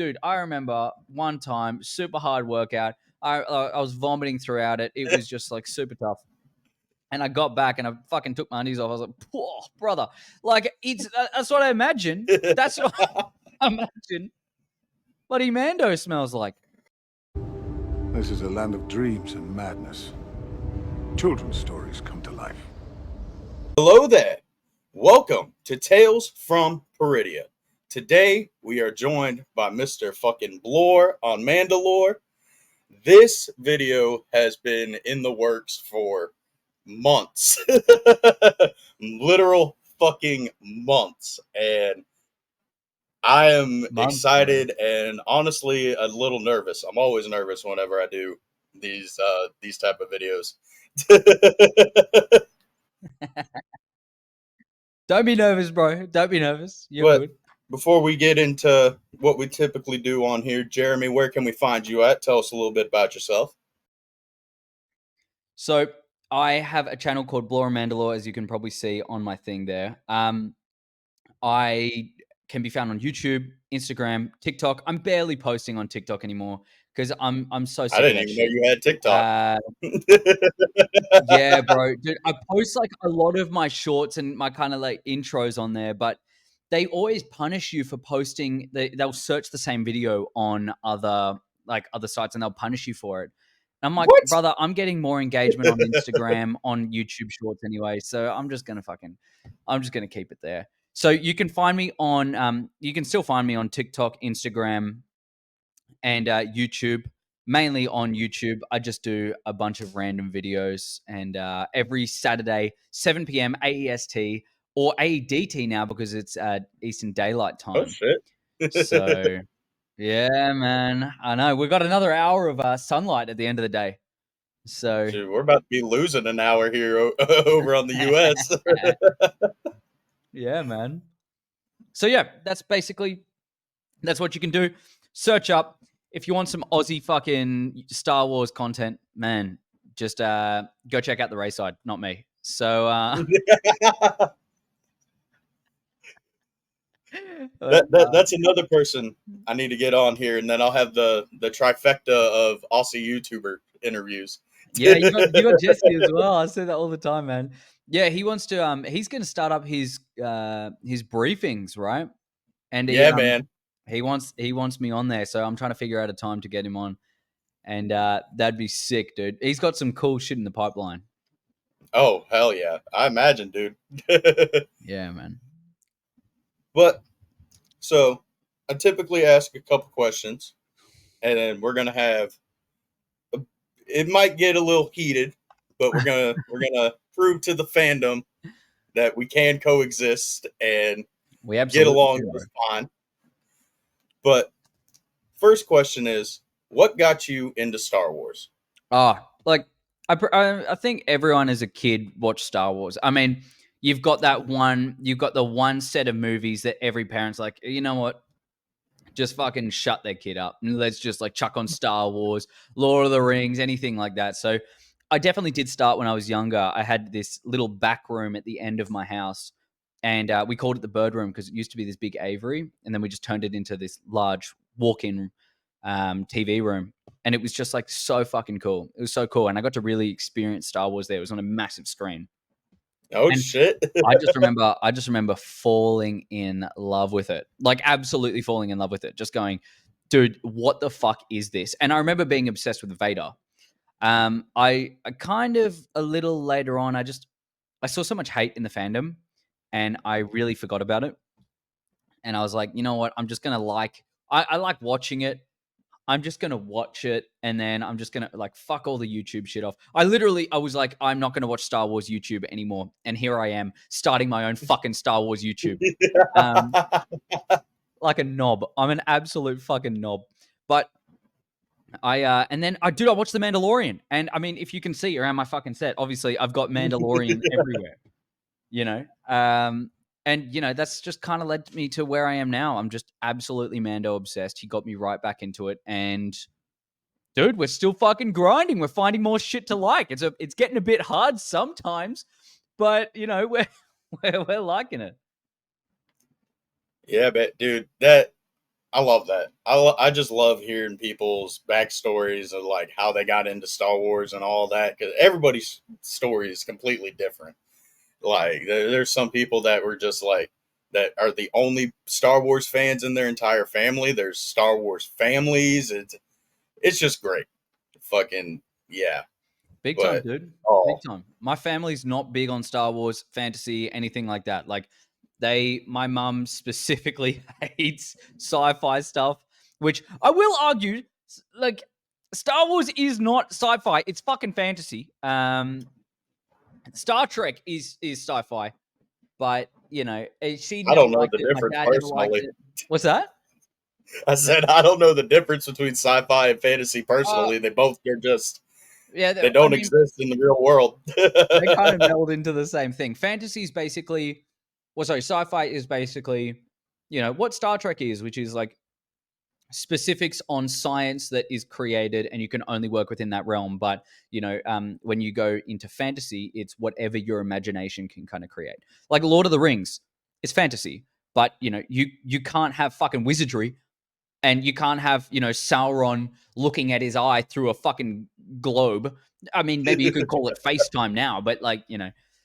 dude, I remember one time, super hard workout. I was vomiting throughout it. It was just like super tough. And I got back and I fucking took my undies off. I was like, "Poor brother." Like that's what I imagine. That's what I imagine bloody Mando smells like. This is a land of dreams and madness. Children's stories come to life. Hello there. Welcome to Tales from Peridia. Today we are joined by Mr. fucking Bloore on Mandalore. This video has been in the works for months. Literal fucking months. And I am excited and honestly a little nervous. I'm always nervous whenever I do these type of videos. Don't be nervous, bro. Don't be nervous. You're good. Before we get into what we typically do on here, Jeremy, where can we find you at? Tell us a little bit about yourself. So I have a channel called Bloore Mandalore, as you can probably see on my thing there. I can be found on YouTube, Instagram, TikTok. I'm barely posting on TikTok anymore because I'm so sick I of didn't that even shit. know you had TikTok. Yeah, bro. Dude, I post like a lot of my shorts and my kind of like intros on there, but they always punish you for posting. They'll search the same video on other sites and they'll punish you for it. And I'm like, What? brother, I'm getting more engagement on Instagram, on YouTube Shorts anyway. So I'm just gonna keep it there. So you can find me on, you can still find me on TikTok, Instagram, and YouTube. Mainly on YouTube, I just do a bunch of random videos, and every Saturday, 7 p.m. AEST or AEDT now because it's Eastern Daylight Time. Oh shit! So yeah, man, I know we've got another hour of sunlight at the end of the day. So Dude, we're about to be losing an hour here over on the US. Yeah, man. So yeah, that's what you can do. Search up if you want some Aussie fucking Star Wars content, man. Just go check out the Rayside, not me. So that's another person I need to get on here, and then I'll have the trifecta of Aussie YouTuber interviews. Yeah, you got Jesse as well. I say that all the time, man. Yeah, he wants to. He's going to start up his briefings, right? And man, he wants me on there, so I'm trying to figure out a time to get him on, and that'd be sick, dude. He's got some cool shit in the pipeline. Oh hell yeah, I imagine, dude. Yeah, man. But so I typically ask a couple questions, and then we're gonna have. It might get a little heated, but we're gonna prove to the fandom that we can coexist and we absolutely get along just fine. But first question is, what got you into Star Wars? Like I think everyone as a kid watched Star Wars. I mean, you've got the one set of movies that every parent's like, you know what? Just fucking shut their kid up and let's just like chuck on Star Wars, Lord of the Rings, anything like that. So I definitely did start when I was younger. I had this little back room at the end of my house, and we called it the bird room because it used to be this big aviary, and then we just turned it into this large walk-in TV room, and it was just like so fucking cool. It was so cool, and I got to really experience Star Wars there. It was on a massive screen. Oh shit! I just remember falling in love with it, like absolutely falling in love with it. Just going, dude, what the fuck is this? And I remember being obsessed with Vader. I kind of a little later on, I saw so much hate in the fandom, and I really forgot about it. And I was like, you know what? I'm just gonna I like watching it. I'm just gonna watch it, and then I'm just gonna like fuck all the YouTube shit off. I was like, I'm not gonna watch Star Wars YouTube anymore, and here I am starting my own fucking Star Wars YouTube, like a knob. I'm an absolute fucking knob. But I watched The Mandalorian, and I mean, if you can see around my fucking set, obviously I've got Mandalorian everywhere, you know. And, you know, that's just kind of led me to where I am now. I'm just absolutely Mando obsessed. He got me right back into it. And, dude, we're still fucking grinding. We're finding more shit to like. It's getting a bit hard sometimes, but, you know, we're liking it. Yeah, but dude, that I love that. I just love hearing people's backstories of like how they got into Star Wars and all that, because everybody's story is completely different. Like there's some people that were just like that are the only Star Wars fans in their entire family. There's Star Wars families. It's just great. Fucking yeah. Big time, But dude. Big oh, time. My family's not big on Star Wars, fantasy, anything like that. Like my mum specifically hates sci-fi stuff, which I will argue, like Star Wars is not sci-fi; it's fucking fantasy. Star Trek is sci-fi, but she I never don't know liked the it. My difference dad never liked personally. it. What's that? I said I don't know the difference between sci-fi and fantasy Uh, personally. They both are just yeah, they I don't mean, exist in the real world. they kind of meld into the same thing. Fantasy is basically, well, sorry, sci-fi is basically, what Star Trek is, which is like specifics on science that is created, and you can only work within that realm. But when you go into fantasy, it's whatever your imagination can kind of create. Like Lord of the Rings, it's fantasy, but you can't have fucking wizardry, and you can't have Sauron looking at his eye through a fucking globe. I mean, maybe you could call it FaceTime now, but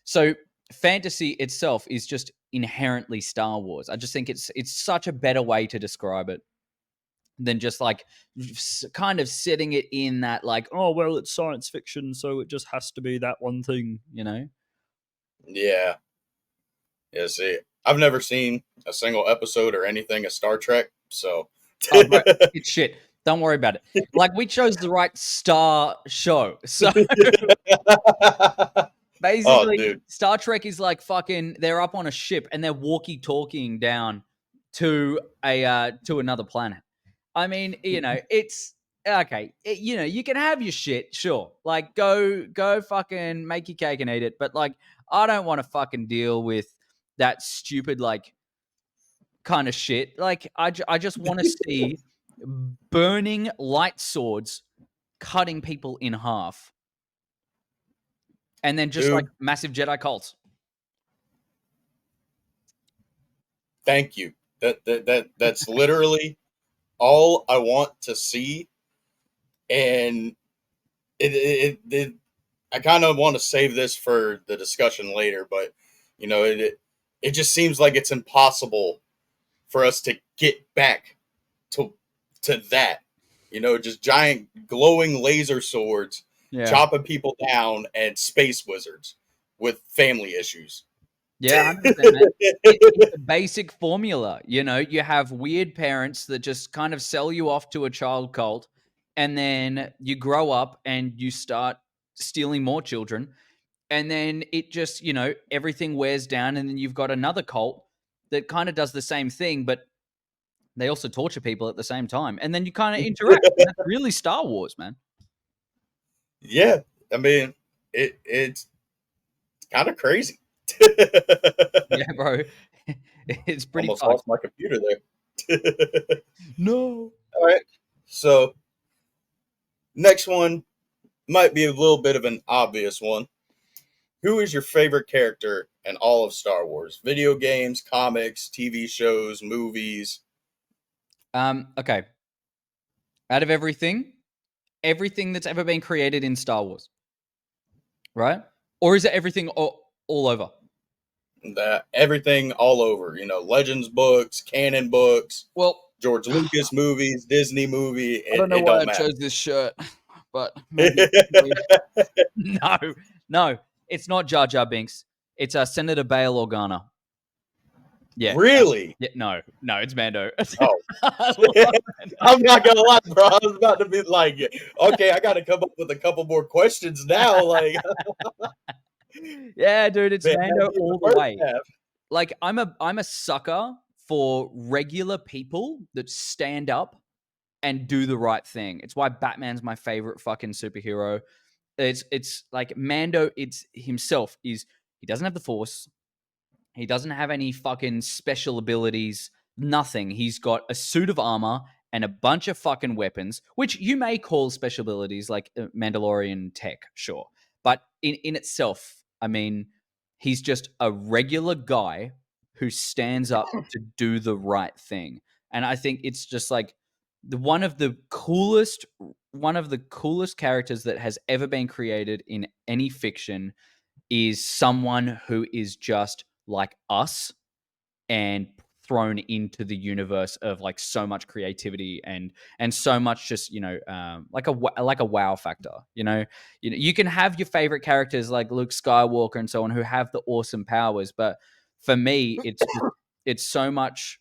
so fantasy itself is just inherently Star Wars. I just think it's such a better way to describe it than just like kind of setting it in that like, oh well, it's science fiction, so it just has to be that one thing. Yeah. Yeah, see, I've never seen a single episode or anything of Star Trek, so Oh, bro, it's shit. Don't worry about it. Like, we chose the right star show. So oh, basically, dude, Star Trek is like fucking. They're up on a ship and they're walkie-talkieing down to to another planet. I mean, it's okay. You can have your shit, sure. Like, go, fucking make your cake and eat it. But like, I don't want to fucking deal with that stupid like kind of shit. Like, I just want to see burning light swords cutting people in half, and then just like dude, massive Jedi cults. thank you. That's literally all I want to see, and it I kind of want to save this for the discussion later, but it just seems like it's impossible for us to get back to that. Just giant glowing laser swords Yeah. chopping people down and space wizards with family issues. Yeah, 100%, man. It's a basic formula. You have weird parents that just kind of sell you off to a child cult, and then you grow up and you start stealing more children, and then it just, everything wears down, and then you've got another cult that kind of does the same thing, but they also torture people at the same time, and then you kind of interact. And that's really Star Wars, man. Yeah, I mean, it's kind of crazy. Yeah, bro. It's pretty Almost fucked. lost my computer there. No. All right, so next one might be a little bit of an obvious one. Who is your favorite character in all of Star Wars? Video games, comics, TV shows, movies? Okay. Out of everything that's ever been created in Star Wars, right? Or is it everything all over? That everything all over, Legends books, canon books, Well, George I Lucas movies, Disney movie, don't know it why don't I matter. chose this shirt, but maybe no, no, it's not Jar Jar Binks. It's Senator Bail Organa. Yeah, Really? yeah, no, it's Mando. Oh, I love Mando. I'm not gonna lie, bro. I was about to be like, okay, I got to come up with a couple more questions now. Like, Yeah, dude, it's man, Mando in the all the first way. half. Like, I'm a sucker for regular people that stand up and do the right thing. It's why Batman's my favorite fucking superhero. It's like Mando, it's himself is he doesn't have the force. He doesn't have any fucking special abilities, nothing. He's got a suit of armor and a bunch of fucking weapons, which you may call special abilities like Mandalorian tech, sure. But in itself, I mean, he's just a regular guy who stands up to do the right thing. And I think it's just like one of the coolest characters that has ever been created in any fiction is someone who is just like us and thrown into the universe of like so much creativity and so much just like a wow factor. You can have your favorite characters like Luke Skywalker and so on who have the awesome powers, but for me it's so much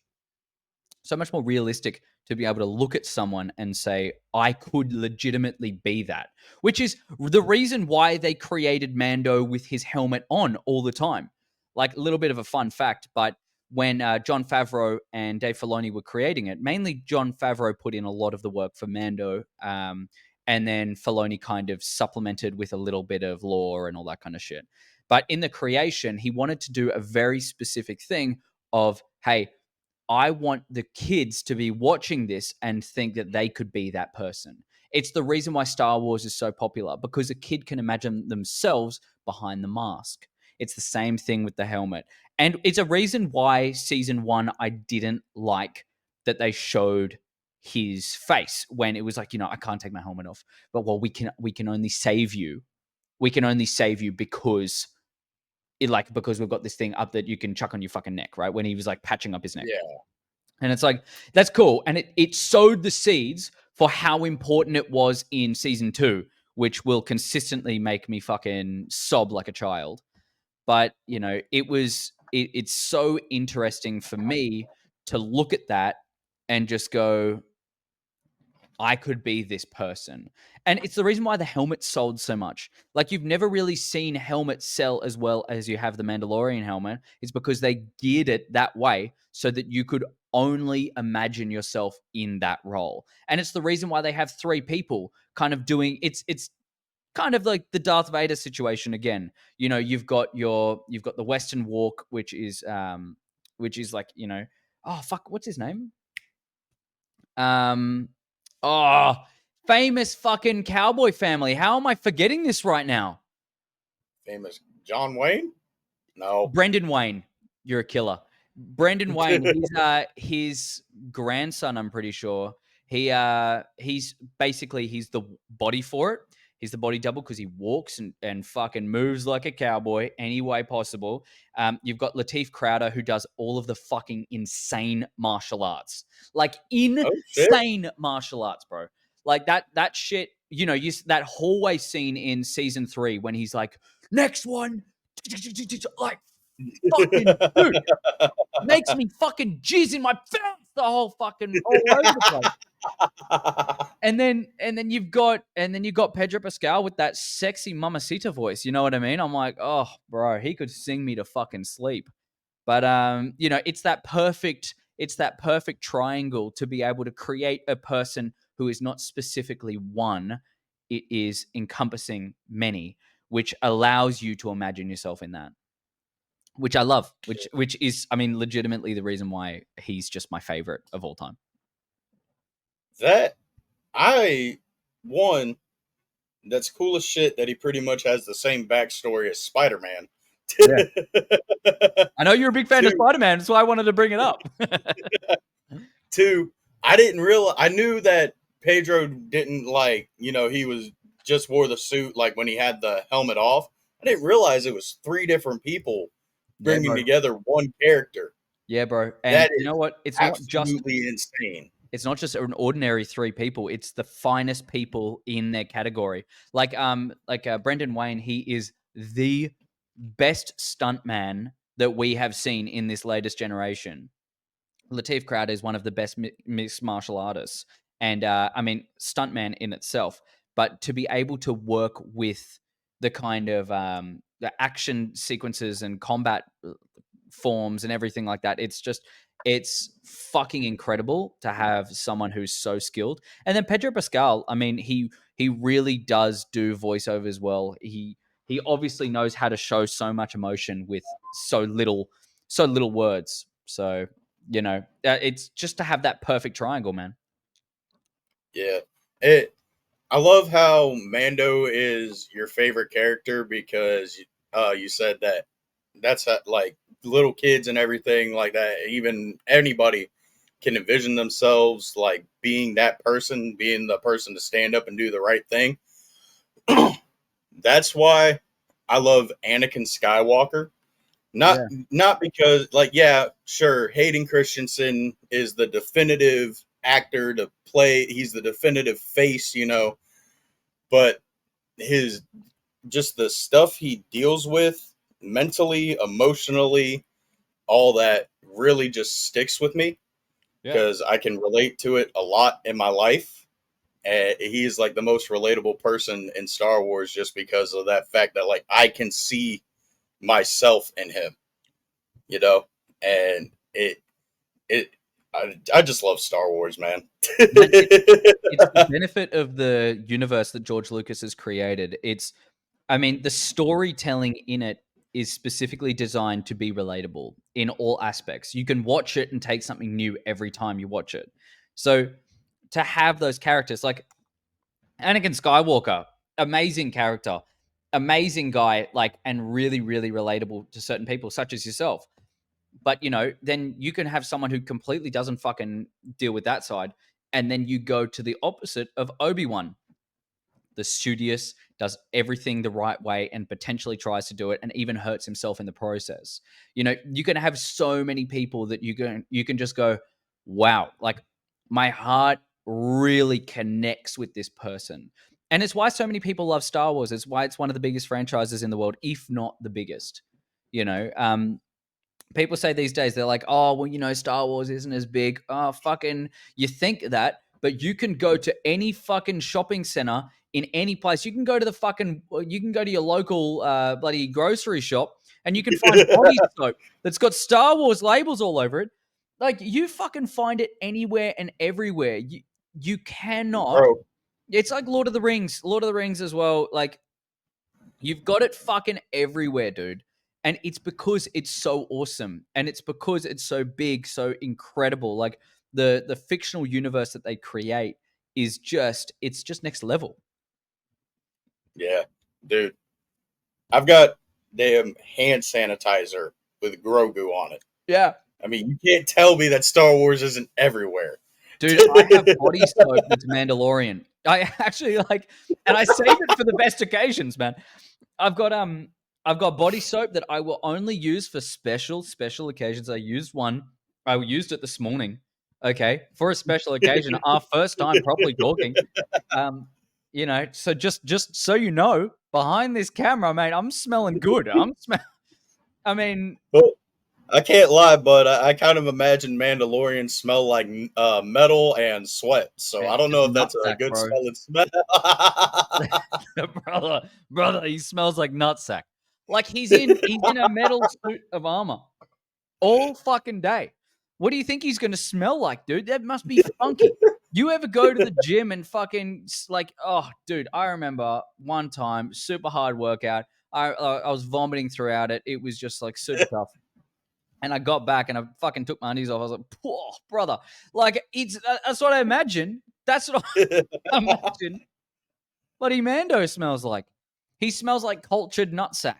more realistic to be able to look at someone and say, I could legitimately be that, which is the reason why they created Mando with his helmet on all the time. Like a little bit of a fun fact, but when Jon Favreau and Dave Filoni were creating it, mainly Jon Favreau put in a lot of the work for Mando, and then Filoni kind of supplemented with a little bit of lore and all that kind of shit. But in the creation, he wanted to do a very specific thing of, hey, I want the kids to be watching this and think that they could be that person. It's the reason why Star Wars is so popular, because a kid can imagine themselves behind the mask. It's the same thing with the helmet. And it's a reason why season 1 I didn't like that they showed his face when it was like, I can't take my helmet off. But well, we can only save you. We can only save you because because we've got this thing up that you can chuck on your fucking neck, right? When he was like patching up his neck. Yeah. And it's like, that's cool. And it sowed the seeds for how important it was in season 2, which will consistently make me fucking sob like a child. But, it's so interesting for me to look at that and just go, I could be this person. And it's the reason why the helmet sold so much. Like, you've never really seen helmets sell as well as you have the Mandalorian helmet. It's because they geared it that way so that you could only imagine yourself in that role. And it's the reason why they have 3 people kind of doing it's kind of like the Darth Vader situation again. You've got the Western Walk, which is like, oh fuck, what's his name? Um, oh, famous fucking cowboy family. How am I forgetting this right now? Famous John Wayne? No. Brendan Wayne. You're a killer. Brendan Wayne, he's his grandson, I'm pretty sure. He's the body for it. He's the body double because he walks and fucking moves like a cowboy any way possible. You've got Lateef Crowder, who does all of the fucking insane martial arts. Like insane martial arts, bro. Like that shit, that hallway scene in season 3 when he's like, next one, like fucking dude, makes me fucking jizz in my pants the whole fucking all over the place. And then you've got Pedro Pascal with that sexy mamacita voice. You know what I mean? I'm like, oh, bro, he could sing me to fucking sleep. But it's that perfect triangle to be able to create a person who is not specifically one. It is encompassing many, which allows you to imagine yourself in that. Which I love, which is, I mean, legitimately the reason why he's just my favorite of all time. That's cool as shit that he pretty much has the same backstory as Spider-Man. Yeah. I know you're a big fan of Spider-Man, so I wanted to bring it up. 2, I knew that Pedro didn't he was just wore the suit like when he had the helmet off. I didn't realize it was 3 different people bringing together one character. Yeah, bro. And that you know what? It's absolutely insane. It's not just an ordinary 3 people. It's the finest people in their category. Like Brendan Wayne, he is the best stuntman that we have seen in this latest generation. Lateef Crowder is one of the best mixed martial artists. And I mean, stuntman in itself. But to be able to work with the kind of the action sequences and combat forms and everything like that, it's fucking incredible to have someone who's so skilled. And then Pedro Pascal, I mean, he really does do voiceovers well. He obviously knows how to show so much emotion with so little words. So, it's just to have that perfect triangle, man. Yeah. I love how Mando is your favorite character because you said that's how, like little kids and everything like that, even anybody can envision themselves like being that person, being the person to stand up and do the right thing. That's why I love Anakin Skywalker. Not because like, yeah, sure, Hayden Christensen is the definitive actor to play. He's the definitive face, you know, but his just the stuff he deals with mentally, emotionally, all that really just sticks with me because I can relate to it a lot in my life. And he's like the most relatable person in Star Wars just because of that fact that like I can see myself in him, you know, and I just love Star Wars, man. It's the benefit of the universe that George Lucas has created. I mean, the storytelling in it is specifically designed to be relatable in all aspects. You can watch it and take something new every time you watch it. So to have those characters like Anakin Skywalker, amazing character, amazing guy, like, and really, really relatable to certain people, such as yourself. But, you know, then you can have someone who completely doesn't fucking deal with that side. And then you go to the opposite of Obi-Wan, the studious, does everything the right way and potentially tries to do it and even hurts himself in the process. You know, you can have so many people that you can just go, wow, like my heart really connects with this person. And it's why so many people love Star Wars. It's why it's one of the biggest franchises in the world, if not the biggest. You know, people say these days, they're like, oh, well, you know, Star Wars isn't as big. Oh, fucking, you think that, but you can go to any fucking shopping center in any place. You can go to you can go to your local bloody grocery shop and you can find body soap that's got Star Wars labels all over it. Like, you fucking find it anywhere and everywhere. You cannot. Bro, It's like Lord of the Rings as well. Like, you've got it fucking everywhere, dude. And it's because it's so awesome. And it's because it's so big, so incredible. Like the fictional universe that they create is it's just next level. yeah, dude. I've got damn hand sanitizer with Grogu on it. Yeah. I mean, you can't tell me that Star Wars isn't everywhere. Dude, I have body soap that's Mandalorian. I actually like, and I save it for the best occasions, man. I've got body soap that I will only use for special occasions. I used it this morning, okay, for a special occasion. Our first time properly talking. You know, so just so you know, behind this camera, mate, I'm smelling good. I mean, Well, I can't lie, but I kind of imagine Mandalorians smell like metal and sweat. So I don't just know if that's a nutsack, good bro. smelling smell. brother, he smells like nutsack. Like he's in a metal suit of armor all fucking day. What do you think he's gonna smell like, dude? That must be funky. You ever go to the gym and fucking like, oh, dude, I remember one time, super hard workout. I was vomiting throughout it. It was just like super tough. And I got back and I fucking took my undies off. I was like, poor brother. Like, that's what I imagine. That's what I imagine. Bloody Mando smells like. He smells like cultured nutsack.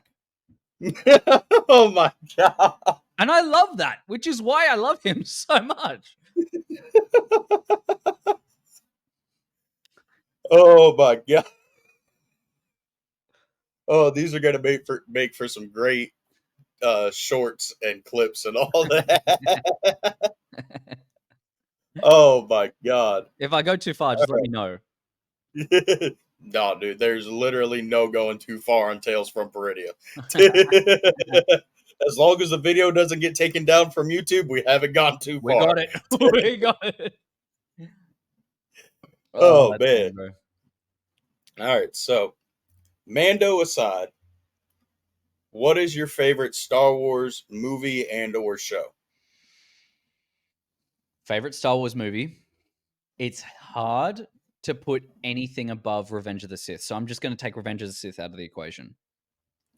Oh my god! And I love that, which is why I love him so much. Oh my god! Oh, these are gonna make for some great shorts and clips and all that. Oh my god! If I go too far, just let me know. No, dude, there's literally no going too far on Tales from Peridia. As long as the video doesn't get taken down from YouTube, we haven't gone too We far. got it. We got it. Oh That's funny, man! bro. All right, so Mando aside, what is your favorite Star Wars movie and or show? Favorite Star Wars movie? It's hard to put anything above Revenge of the Sith. So I'm just going to take Revenge of the Sith out of the equation.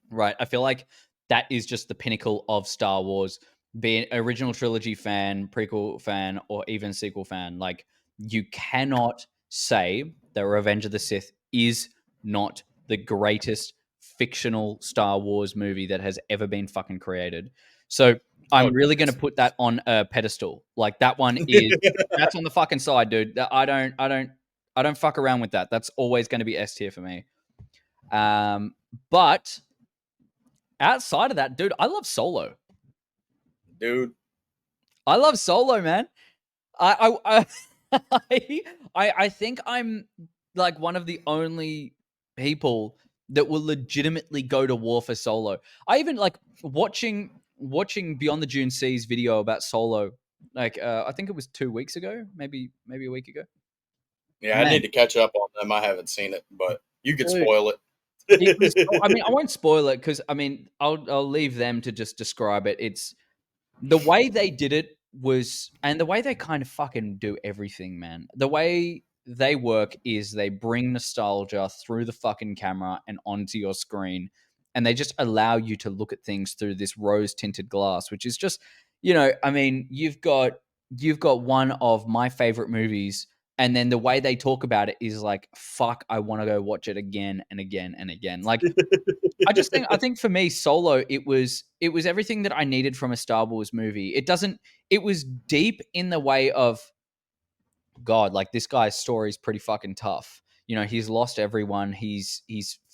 Right. I feel like that is just the pinnacle of Star Wars. Be an original trilogy fan, prequel fan, or even sequel fan. Like, you cannot say that Revenge of the Sith is not the greatest fictional Star Wars movie that has ever been fucking created. So I'm Oh, really going to put that on a pedestal. Like that one is that's on the fucking side, dude. I don't fuck around with that. That's always going to be S tier for me. But outside of that, dude, I love Solo. dude. I love Solo, man. I think I'm like one of the only people that will legitimately go to war for Solo. I even like watching Beyond the Dune Seas video about Solo. Like I think it was 2 weeks ago, maybe a week ago. Yeah, I Man, need to catch up on them. I haven't seen it, but you could dude, spoil it. it was. I mean, I won't spoil it because I mean, I'll leave them to just describe it. It's the way they did it was, and the way they kind of fucking do everything, man. The way they work is they bring nostalgia through the fucking camera and onto your screen, and they just allow you to look at things through this rose tinted glass, which is just, I mean, you've got one of my favorite movies, and then the way they talk about it is like, fuck, I want to go watch it again and again and again. Like, I think for me, Solo, it was everything that I needed from a Star Wars movie. It was deep in the way of God, like this guy's story is pretty fucking tough. He's lost everyone. He's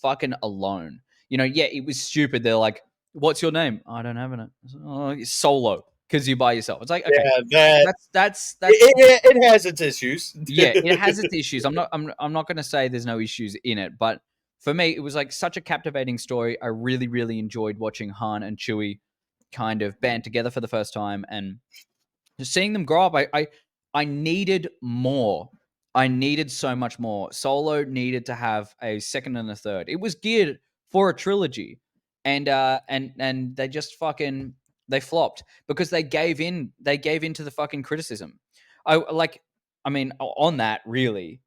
fucking alone. Yeah, it was stupid. They're like, "What's your name?" I don't have it. Oh, it's Solo, because you're by yourself. It's like, okay, Yeah, that that's it has its issues. yeah, it has its issues. I'm not going to say there's no issues in it, but for me, it was like such a captivating story. I really, really enjoyed watching Han and Chewie kind of band together for the first time, and just seeing them grow up. I needed more. I needed so much more. Solo needed to have a second and a third. It was geared for a trilogy, and they just fucking they flopped because they gave in. They gave in to the fucking criticism. I mean, on that, really,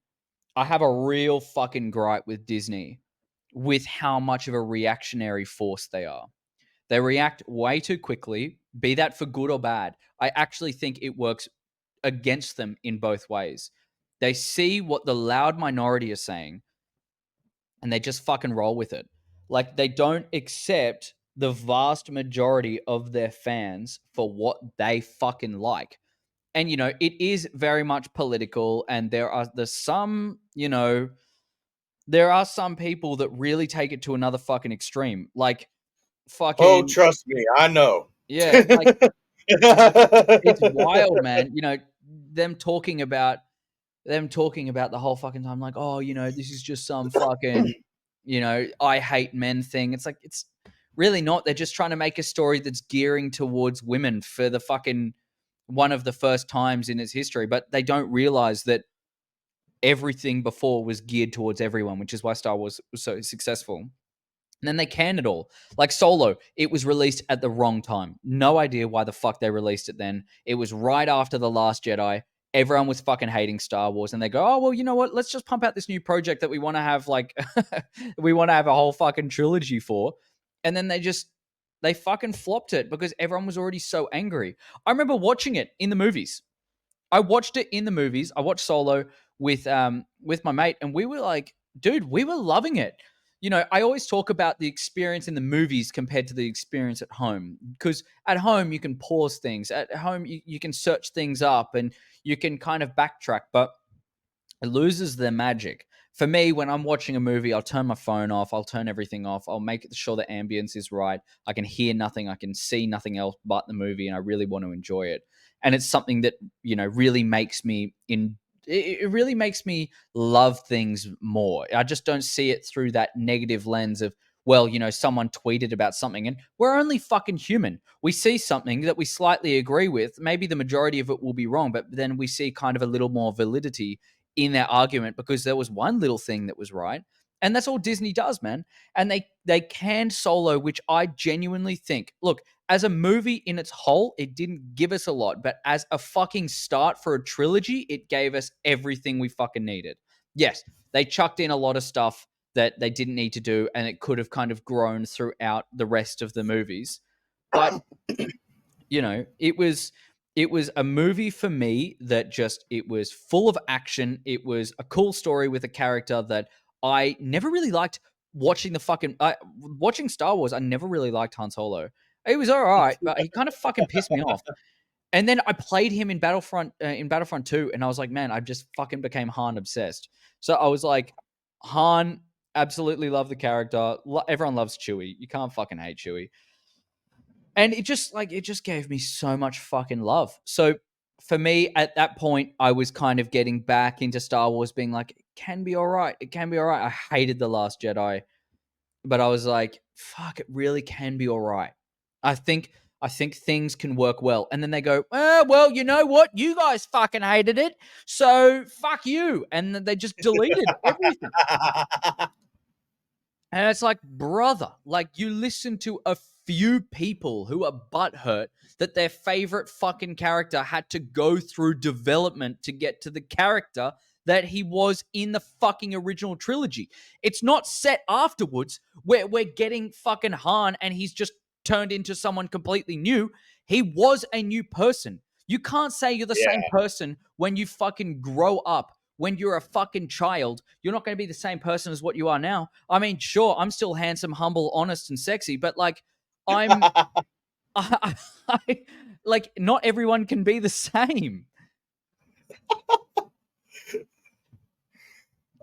I have a real fucking gripe with Disney with how much of a reactionary force they are. They react way too quickly, be that for good or bad. I actually think it works against them in both ways. They see what the loud minority is saying and they just fucking roll with it. Like they don't accept the vast majority of their fans for what they fucking like. And it is very much political, and there are some people that really take it to another fucking extreme. Like Oh, fucking trust me, I know. yeah, like it's wild, man. Them talking about the whole fucking time, like, oh, this is just some fucking, I hate men thing. It's like it's really not. They're just trying to make a story that's gearing towards women for the fucking one of the first times in its history, but they don't realize that everything before was geared towards everyone, which is why Star Wars was so successful. And then they canned it all. Like Solo, it was released at the wrong time. No idea why the fuck they released it then. It was right after The Last Jedi. Everyone was fucking hating Star Wars, and they go, "Oh well, you know what? Let's just pump out this new project that we want to have we want to have a whole fucking trilogy for." And then they fucking flopped it because everyone was already so angry. I remember watching it in the movies. I watched it in the movies. I watched Solo with my mate, and we were like, dude, we were loving it. I always talk about the experience in the movies compared to the experience at home, because at home you can pause things. At home you can search things up and you can kind of backtrack, but it loses the magic. For me, when I'm watching a movie, I'll turn my phone off, I'll turn everything off, I'll make sure the ambience is right. I can hear nothing, I can see nothing else but the movie, and I really want to enjoy it. And it's something that, really makes me it really makes me love things more. I just don't see it through that negative lens of, well, someone tweeted about something, and we're only fucking human. We see something that we slightly agree with. Maybe the majority of it will be wrong, but then we see kind of a little more validity in their argument because there was one little thing that was right. And that's all Disney does, man. And they canned Solo, which I genuinely think, look, as a movie in its whole, it didn't give us a lot, but as a fucking start for a trilogy, it gave us everything we fucking needed. Yes, they chucked in a lot of stuff that they didn't need to do, and it could have kind of grown throughout the rest of the movies. But it was a movie for me that it was full of action. It was a cool story with a character that I never really liked watching watching Star Wars. I never really liked Han Solo. He was all right, but he kind of fucking pissed me off. And then I played him in Battlefront 2, and I was like, man, I just fucking became Han obsessed. So I was like, Han, absolutely love the character. Everyone loves Chewie. You can't fucking hate Chewie. And it just gave me so much fucking love. So for me, at that point, I was kind of getting back into Star Wars, being like, it can be all right. It can be all right. I hated The Last Jedi, but I was like, fuck, it really can be all right. I think things can work well. And then they go, well, you know what? You guys fucking hated it, so fuck you. And then they just deleted everything. And it's like, brother, like you listen to a few people who are butthurt that their favorite fucking character had to go through development to get to the character that he was in the fucking original trilogy. It's not set afterwards where we're getting fucking Han and he's just turned into someone completely new. He was a new person. You can't say you're the same person when you fucking grow up. When you're a fucking child, you're not going to be the same person as what you are now. I mean, sure, I'm still handsome, humble, honest, and sexy, but like, I like, not everyone can be the same.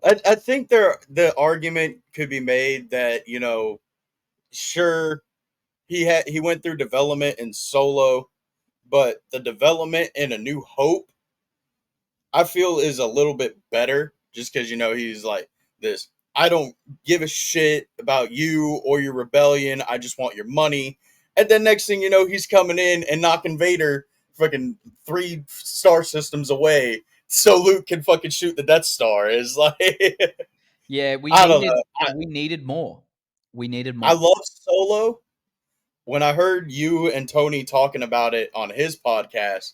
I think the argument could be made that, you know, sure, he went through development in Solo, but the development in A New Hope, I feel, is a little bit better, just because, you know, he's like this, I don't give a shit about you or your rebellion, I just want your money. And then next thing you know, he's coming in and knocking Vader fucking 3 star systems away so Luke can fucking shoot the Death Star. Is like, Yeah, I don't know. we needed more. We needed I more. love Solo. When I heard you and Tony talking about it on his podcast,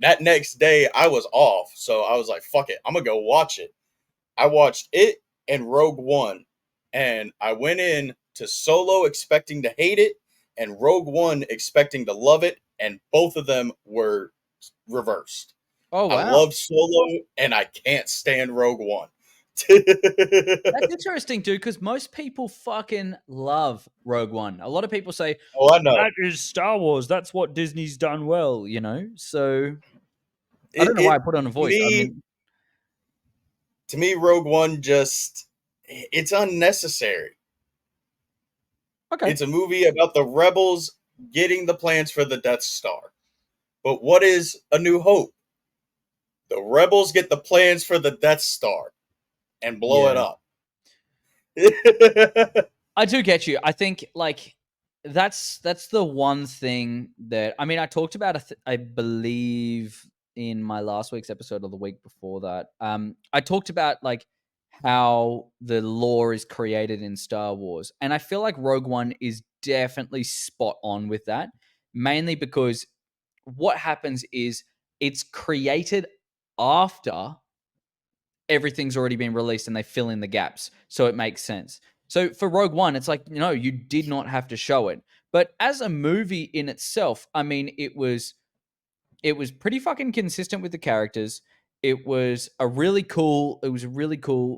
that next day I was off. So I was like, fuck it, I'm going to go watch it. I watched it and Rogue One. And I went in to Solo expecting to hate it and Rogue One expecting to love it. And both of them were reversed. Oh, I wow. love Solo and I can't stand Rogue One. That's interesting, dude, because most people fucking love Rogue One. A lot of people say, Oh, I know. that is Star Wars. That's what Disney's done well, you know? So I don't know why I It put on a to voice. I me, mean, Rogue One just, it's unnecessary. okay. It's a movie about the rebels getting the plans for the Death Star. But what is A New Hope? The rebels get the plans for the Death Star and blow it Yeah. up. I do get you. I think like that's the one thing that I mean I talked about I believe in my last week's episode or the week before that. I talked about like how the lore is created in Star Wars, and I feel like Rogue One is definitely spot on with that. Mainly because what happens is it's created after everything's already been released and they fill in the gaps. So it makes sense. So for Rogue One, it's like, no, you did not have to show it. But as a movie in itself, I mean, it was pretty fucking consistent with the characters. It was really cool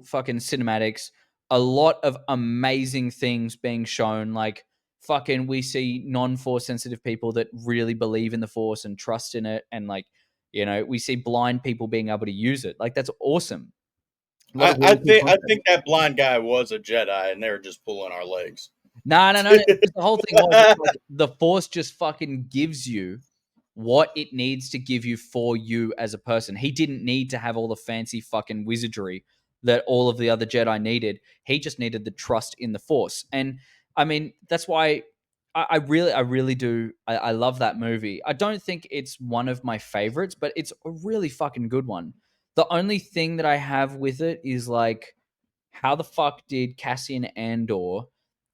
fucking cinematics. A lot of amazing things being shown. Like fucking we see non-force sensitive people that really believe in the force and trust in it. And like, we see blind people being able to use it. Like that's awesome. A lot of I really cool think content. that blind guy was a Jedi and they were just pulling our legs. No, no, no. Because the whole thing was it's like the Force just fucking gives you what it needs to give you for you as a person. He didn't need to have all the fancy fucking wizardry that all of the other Jedi needed. He just needed the trust in the Force. And I mean, that's why I really do. I love that movie. I don't think it's one of my favorites, but it's a really fucking good one. The only thing that I have with it is like, how the fuck did Cassian Andor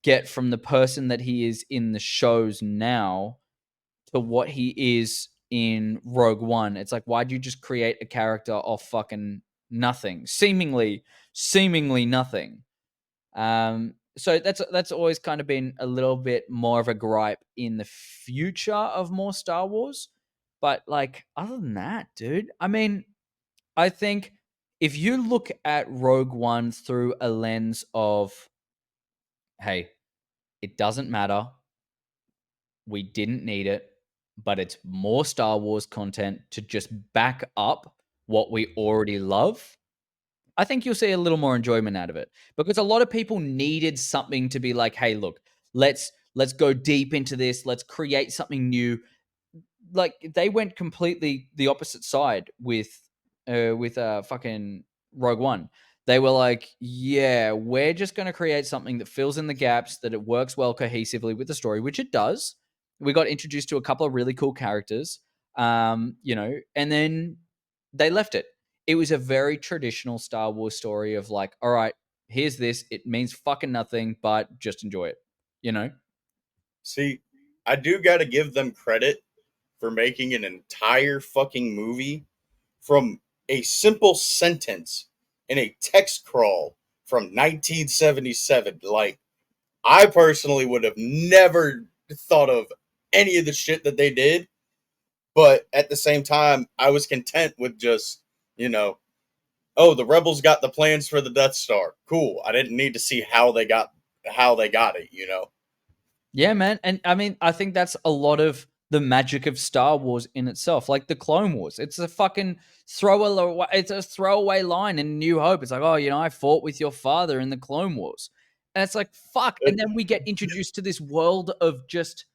get from the person that he is in the shows now to what he is in Rogue One? It's like, why'd you just create a character off fucking nothing, seemingly nothing? So that's always kind of been a little bit more of a gripe in the future of more Star Wars. But like, other than that, dude, I mean, I think if you look at Rogue One through a lens of, hey, it doesn't matter. we didn't need it, but it's more Star Wars content to just back up what we already love, I think you'll see a little more enjoyment out of it, because a lot of people needed something to be like, hey, look, let's go deep into this, let's create something new. Like, they went completely the opposite side with fucking Rogue One. They were like, yeah, we're just going to create something that fills in the gaps, that it works well cohesively with the story, which it does. We got introduced to a couple of really cool characters, and then they left it. It was a very traditional Star Wars story of like, all right, here's this. It means fucking nothing, but just enjoy it, you know? See, I do got to give them credit for making an entire fucking movie from a simple sentence in a text crawl from 1977. Like, I personally would have never thought of any of the shit that they did, but at the same time, I was content with just, oh, the rebels got the plans for the Death Star. Cool. I didn't need to see how they got it. Yeah, man. And I mean, I think that's a lot of the magic of Star Wars in itself. Like the Clone Wars. It's a fucking throwaway line in New Hope. It's like, oh, I fought with your father in the Clone Wars. And it's like, fuck. And then we get introduced to this world of just,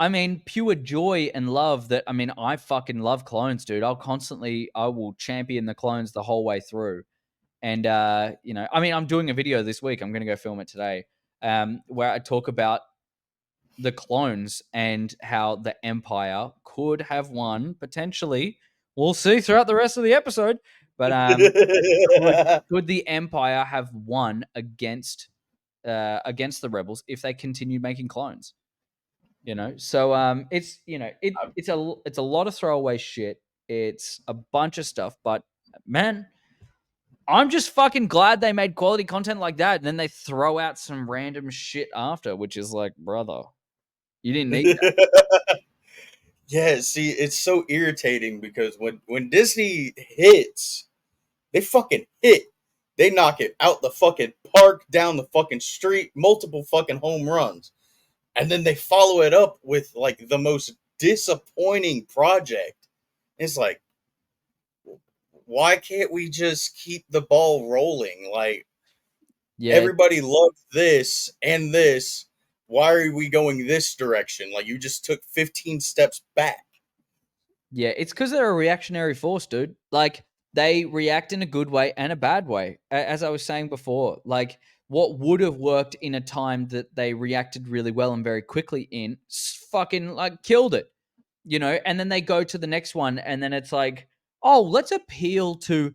I mean, pure joy and love that, I mean, I fucking love clones, dude. I will champion the clones the whole way through. And, I mean, I'm doing a video this week. I'm going to go film it today, where I talk about the clones and how the Empire could have won potentially. We'll see throughout the rest of the episode. But could the Empire have won against the rebels if they continued making clones? So it's a lot of throwaway shit. It's a bunch of stuff, but man, I'm just fucking glad they made quality content like that, and then they throw out some random shit after, which is like, brother, you didn't need that. Yeah, see, it's so irritating because when Disney hits, they fucking hit. They knock it out the fucking park, down the fucking street, multiple fucking home runs. And then they follow it up with like the most disappointing project. It's like, why can't we just keep the ball rolling? Like, Yeah, everybody loved this and this. Why are we going this direction? Like, you just took 15 steps back. yeah, it's because they're a reactionary force, dude. Like, they react in a good way and a bad way. As I was saying before, like, what would have worked in a time that they reacted really well and very quickly fucking like killed it, and then they go to the next one, and then it's like, oh, let's appeal to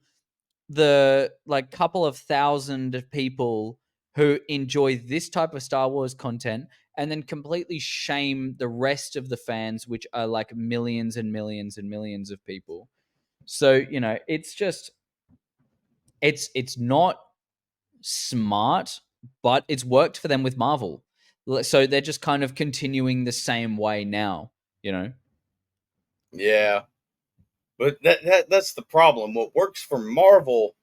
the like couple of thousand people who enjoy this type of Star Wars content, and then completely shame the rest of the fans, which are like millions and millions and millions of people. So, it's just it's not smart, but it's worked for them with Marvel. So they're just kind of continuing the same way now. Yeah. But that's the problem. What works for Marvel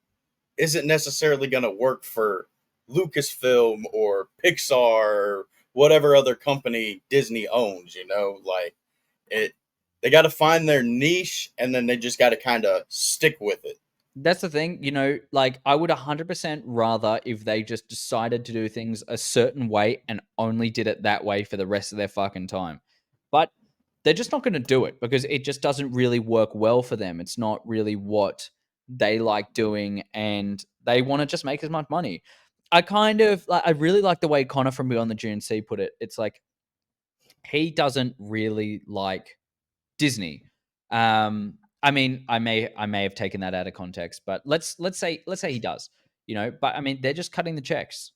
isn't necessarily going to work for Lucasfilm or Pixar or whatever other company Disney owns, like it they got to find their niche and then they just got to kind of stick with it. That's the thing, like I would 100% rather if they just decided to do things a certain way and only did it that way for the rest of their fucking time. But they're just not going to do it because it just doesn't really work well for them. It's not really what they like doing, and they want to just make as much money. I really like the way Connor from Beyond the GNC put it. It's like he doesn't really like Disney. I mean, I may have taken that out of context, but let's say he does. But I mean, they're just cutting the checks.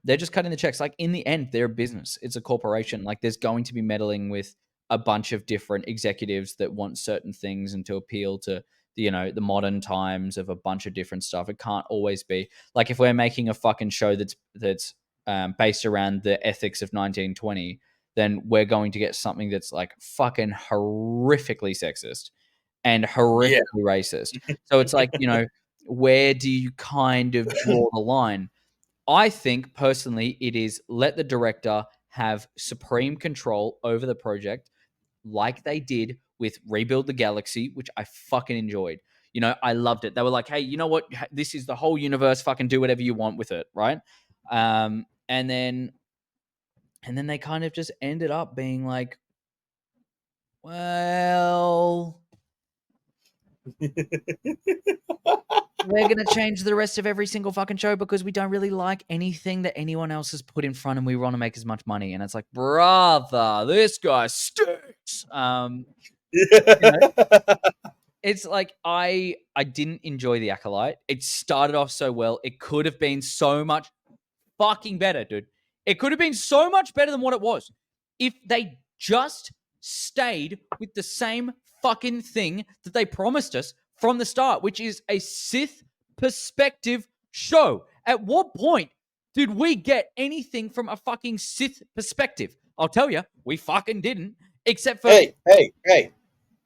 They're just cutting the checks. Like, in the end, they're a business. It's a corporation. Like, there's going to be meddling with a bunch of different executives that want certain things and to appeal to the modern times of a bunch of different stuff. It can't always be like, if we're making a fucking show that's based around the ethics of 1920, then we're going to get something that's like fucking horrifically sexist and Yeah. horrifically racist. So it's like, where do you kind of draw the line? I think personally it is, let the director have supreme control over the project, like they did with Rebuild the Galaxy, which I fucking enjoyed. You know, I loved it. They were like, hey, you know what? This is the whole universe. Fucking do whatever you want with it, right? And then they kind of just ended up being like, well, we're going to change the rest of every single fucking show because we don't really like anything that anyone else has put in front and we want to make as much money. And it's like, brother, this guy stinks. You know, it's like I didn't enjoy The Acolyte. It started off so well. It could have been so much fucking better, dude. It could have been so much better than what it was if they just stayed with the same fucking thing that they promised us from the start, which is a Sith perspective show. At what point did we get anything from a fucking Sith perspective? I'll tell you, we fucking didn't. Except for hey,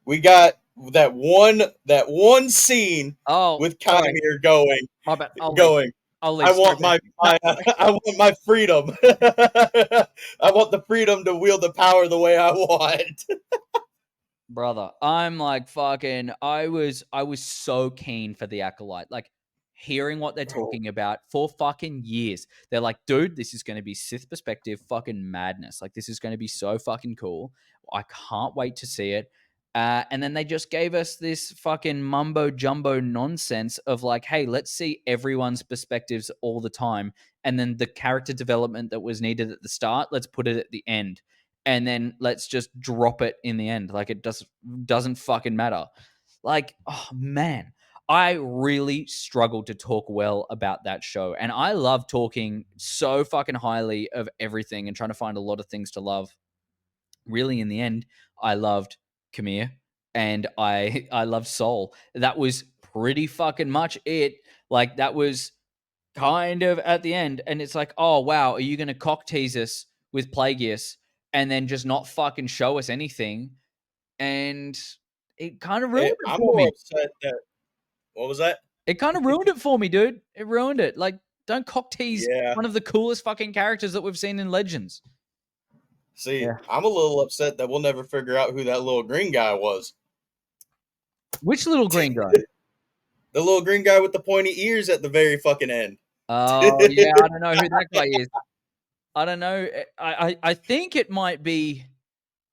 we got that one scene with sorry. Kymir going. My bad. I'll leave. I want my I want my freedom. I want the freedom to wield the power the way I want. Brother, I'm like fucking I was so keen for The Acolyte. Like hearing what they're talking about for fucking years. They're like, dude, this is going to be Sith perspective fucking madness. Like this is going to be so fucking cool. I can't wait to see it. And then they just gave us this fucking mumbo jumbo nonsense of like, hey, let's see everyone's perspectives all the time. And then the character development that was needed at the start, let's put it at the end. And then let's just drop it in the end. Like it doesn't fucking matter. Like, oh man, I really struggled to talk well about that show. And I love talking so fucking highly of everything and trying to find a lot of things to love. Really, in the end, I loved Khmer and I loved Soul. That was pretty fucking much it. Like that was kind of at the end. And it's like, oh wow, are you gonna cock tease us with Plagueis and then just not fucking show us anything? And it kind of ruined it I'm for more me. upset that. What was that? It kind of ruined it for me, dude. It ruined it. Like, don't cock tease Yeah. one of the coolest fucking characters that we've seen in Legends. See, Yeah. I'm a little upset that we'll never figure out who that little green guy was. Which little green guy? The little green guy with the pointy ears at the very fucking end. Oh yeah, I don't know who that guy is. I don't know. I think it might be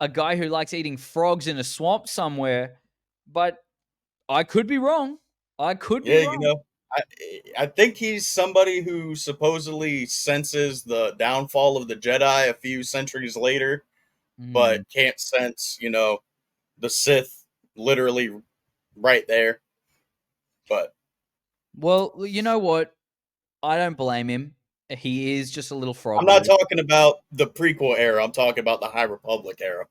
a guy who likes eating frogs in a swamp somewhere, but I could be wrong. I could be wrong. You know, I think he's somebody who supposedly senses the downfall of the Jedi a few centuries later, but can't sense, you know, the Sith literally right there. But well, you know what? I don't blame him. He is just a little frog. I'm not talking about the prequel era. I'm talking about the High Republic era.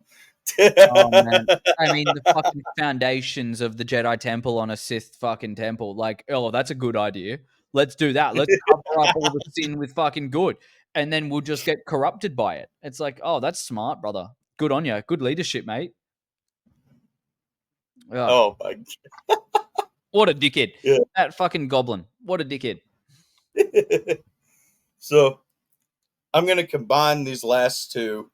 Oh man, I mean the fucking foundations of the Jedi Temple on a Sith fucking temple. Like, oh, that's a good idea. Let's do that. Let's cover up all the sin with fucking good, and then we'll just get corrupted by it. It's like, oh, that's smart, brother. Good on you. Good leadership, mate. Oh my God. What a dickhead. Yeah. That fucking goblin. What a dickhead. So, I'm gonna combine these last two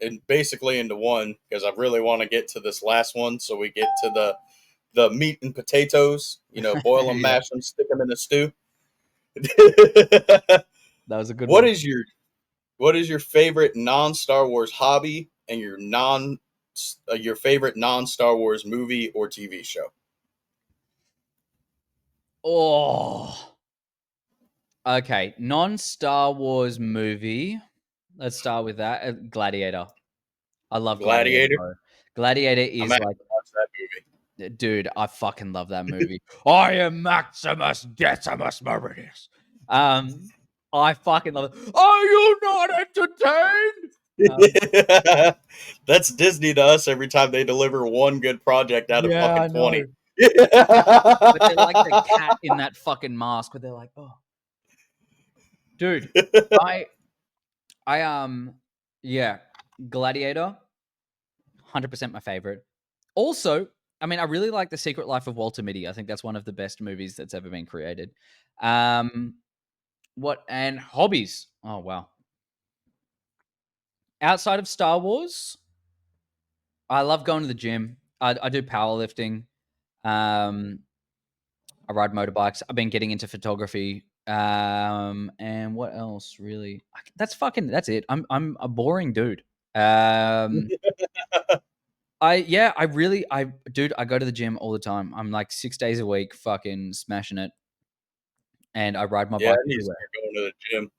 and basically into one because I really want to get to this last one, so we get to the meat and potatoes. You know, boil them, mash them, stick them in a stew. That was a good one. What is your favorite non-Star Wars hobby and your favorite non-Star Wars movie or TV show? Oh. Okay, non-Star Wars movie. Let's start with that. Gladiator. I love Gladiator. Gladiator is like, watch that movie. Dude, I fucking love that movie. I am Maximus Decimus Meridius. I fucking love it. Are you not entertained? That's Disney to us every time they deliver one good project out of fucking 20. But they're like the cat in that fucking mask where they're like, oh. Dude, yeah, Gladiator, 100% my favorite. Also, I mean, I really like The Secret Life of Walter Mitty. I think that's one of the best movies that's ever been created. And hobbies? Oh wow. outside of Star Wars, I love going to the gym. I do powerlifting. Um, I ride motorbikes. I've been getting into photography. And what else really? That's it. I'm a boring dude. Um, dude, I go to the gym all the time. I'm like 6 days a week, fucking smashing it, and I ride my Yeah, I bike need to everywhere. start going to the gym.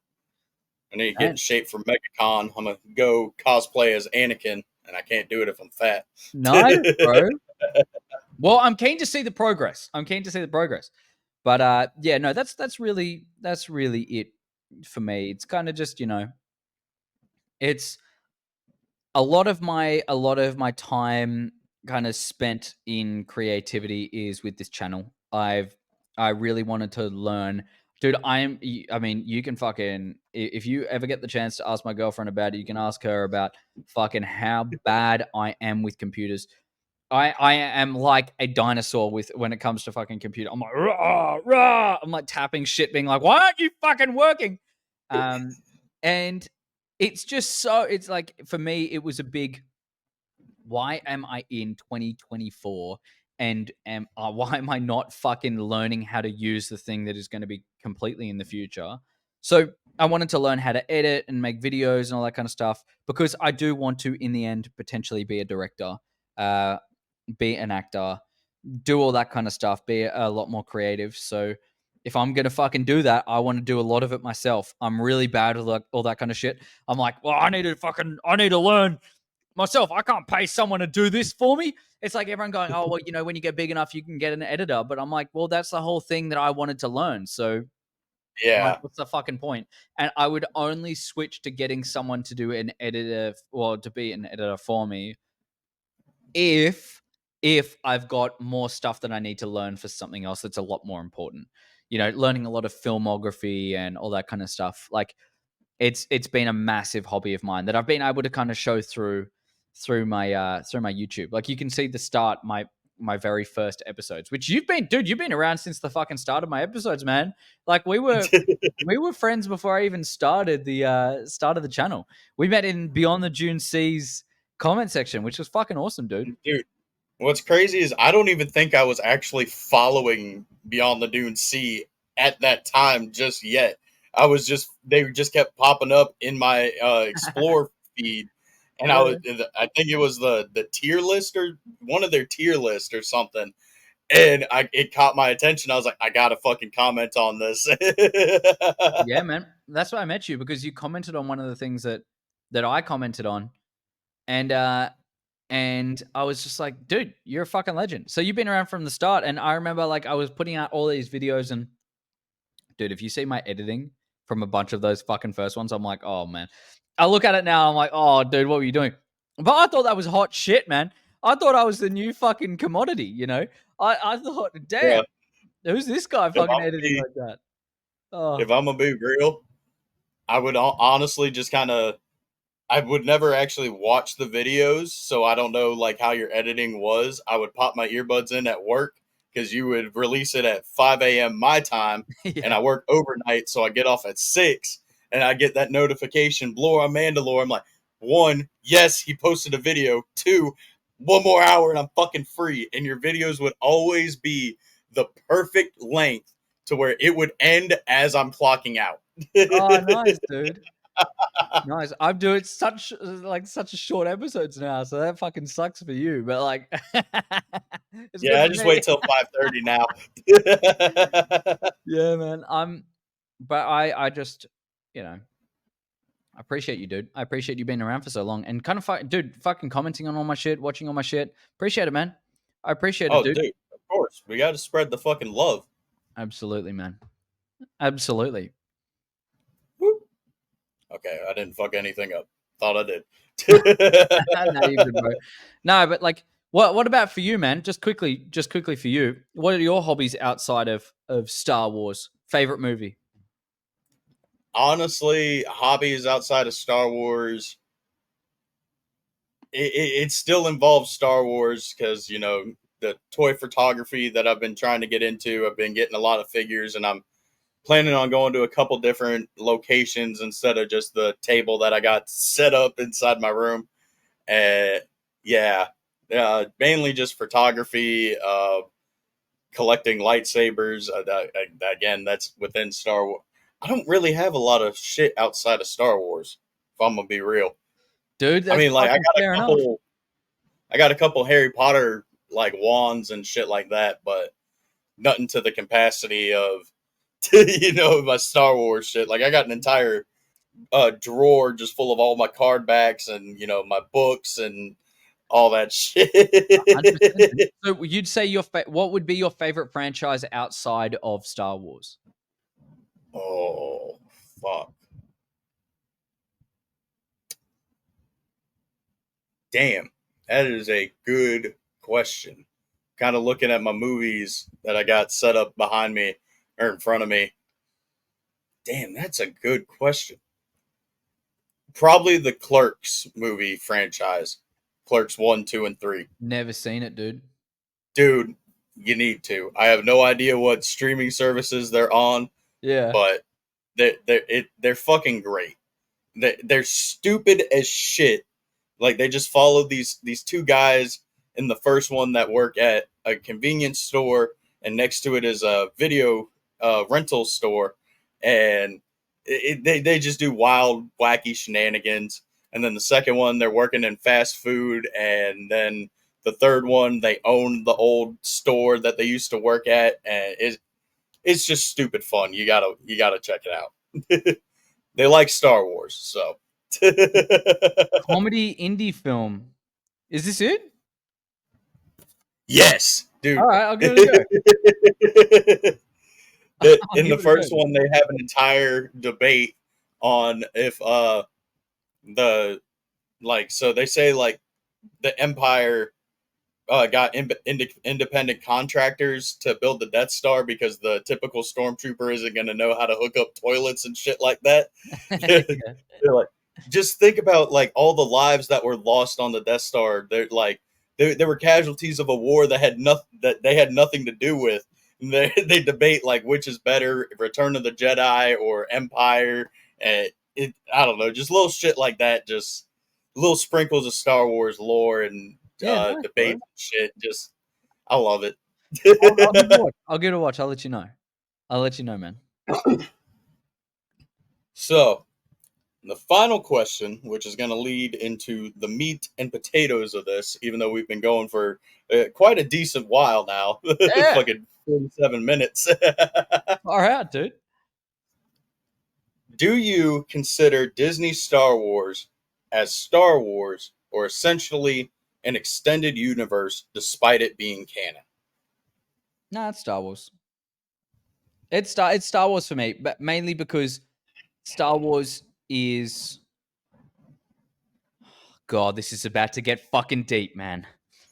I need to get in And shape for MegaCon. I'm gonna go cosplay as Anakin, and I can't do it if I'm fat. nice, bro. Well, I'm keen to see the progress. But yeah, no, that's really it for me. It's kind of just it's a lot of my time kind of spent in creativity is with this channel. I really wanted to learn. Dude, I mean, you can fucking if you ever get the chance to ask my girlfriend about it, you can ask her about fucking how bad I am with computers. I am like a dinosaur with when it comes to fucking computer. I'm like rah, rah. I'm like tapping shit, being like, why aren't you fucking working? Um, and it's just so it's like for me, it was a big why am I in 2024 and why am I not fucking learning how to use the thing that is going to be completely in the future? So I wanted to learn how to edit and make videos and all that kind of stuff because I do want to, in the end, potentially be a director, uh, be an actor, do all that kind of stuff, be a lot more creative. So if I'm gonna fucking do that, I want to do a lot of it myself. I'm really bad at like all that kind of shit. I'm like, well, I need to learn myself. I can't pay someone to do this for me. It's like everyone going, oh, well, when you get big enough, you can get an editor. But I'm like, well, that's the whole thing that I wanted to learn. So like, Yeah, what's the fucking point? And I would only switch to getting someone to do an editor or to be an editor for me if I've got more stuff that I need to learn for something else that's a lot more important. Learning a lot of filmography and all that kind of stuff. Like it's been a massive hobby of mine that I've been able to kind of show through my YouTube. Like you can see the start my very first episodes, which you've been around since the fucking start of my episodes, man. Like we were friends before I even started the channel. We met in Beyond the Dune Seas comment section, which was fucking awesome, dude. dude. What's crazy is I don't even think I was actually following Beyond the Dune Sea at that time just yet. They just kept popping up in my Explore feed, and Yeah. I think it was the tier list or one of their tier list or something, and it caught my attention. I was like, I gotta fucking comment on this. Yeah, man. That's why I met you because you commented on one of the things that I commented on, and I was just like, dude, you're a fucking legend. So you've been around from the start, and I remember like I was putting out all these videos, and dude, if you see my editing from a bunch of those fucking first ones, I'm like, oh man. I look at it now, I'm like, oh, dude, what were you doing? But I thought that was hot shit, man. I thought I was the new fucking commodity, I thought, damn, Yeah, who's this guy if fucking editing like that? Oh, I'm gonna be real, I would honestly just kind of I would never actually watch the videos, so I don't know like how your editing was. I would pop my earbuds in at work because you would release it at 5 a.m. my time, and yeah. I work overnight, so I get off at 6, and I get that notification, Bloore on Mandalore. I'm like, one, yes, he posted a video. Two, one more hour and I'm fucking free. And your videos would always be the perfect length to where it would end as I'm clocking out. Oh, nice, dude. Nice. I'm doing such a short episodes now, so that fucking sucks for you. But like, it's good Yeah, I for just me. wait till 5:30 now. Yeah, man. But I just, you know, I appreciate you, dude. I appreciate you being around for so long and kind of, dude, fucking commenting on all my shit, watching all my shit. Appreciate it, man. I appreciate it, Oh, dude. dude, of course. We got to spread the fucking love. Absolutely, man. Absolutely. Woo. Okay, I didn't fuck anything up. Thought I did. No, you're good, bro. No, but like, what about for you, man? Just quickly for you. What are your hobbies outside of Star Wars? Favorite movie? Honestly, hobbies outside of Star Wars, it still involves Star Wars because, the toy photography that I've been trying to get into, I've been getting a lot of figures and I'm planning on going to a couple different locations instead of just the table that I got set up inside my room. And yeah, mainly just photography, collecting lightsabers. Again, that's within Star Wars. I don't really have a lot of shit outside of Star Wars, if I'm gonna be real. Dude, I that's mean, like fucking fair enough. I got a couple Harry Potter like wands and shit like that, but nothing to the capacity of my Star Wars shit. Like I got an entire drawer just full of all my card backs and my books and all that shit. 100%, dude. So you'd say what would be your favorite franchise outside of Star Wars? Oh fuck. Damn. That is a good question. Kind of looking at my movies that I got set up behind me or in front of me. Damn, that's a good question. Probably the Clerks movie franchise. Clerks 1, 2, and 3. Never seen it, dude. Dude, you need to. I have no idea what streaming services they're on, Yeah. but they're fucking great. They're stupid as shit. Like they just follow these two guys in the first one that work at a convenience store, and next to it is a video rental store, and they just do wild, wacky shenanigans. And then the second one, they're working in fast food, and then the third one, they own the old store that they used to work at, and it's just stupid fun. You gotta check it out. They like Star Wars, so. Comedy indie film. Is this it? Yes, dude. All right, I'll give it a go. I'll In the give it a first go. one, they have an entire debate on if the so they say like the Empire got independent contractors to build the Death Star because the typical stormtrooper isn't going to know how to hook up toilets and shit like that. They're like, just think about like all the lives that were lost on the Death Star. They're like they were casualties of a war that they had nothing to do with. And they debate like which is better, Return of the Jedi or Empire. And I don't know, just little shit like that. Just little sprinkles of Star Wars lore and Yeah, nice, debate bro. and shit. Just I love it. I'll give it a watch. I'll give it a watch. I'll let you know. I'll let you know, man. So the final question, which is going to lead into the meat and potatoes of this, even though we've been going for quite a decent while now, Yeah. fucking 47 minutes. All right, dude. Do you consider Disney Star Wars as Star Wars or essentially an extended universe despite it being canon? Nah, it's Star Wars. It's Star Wars for me, but mainly because Star Wars is. God, this is about to get fucking deep, man.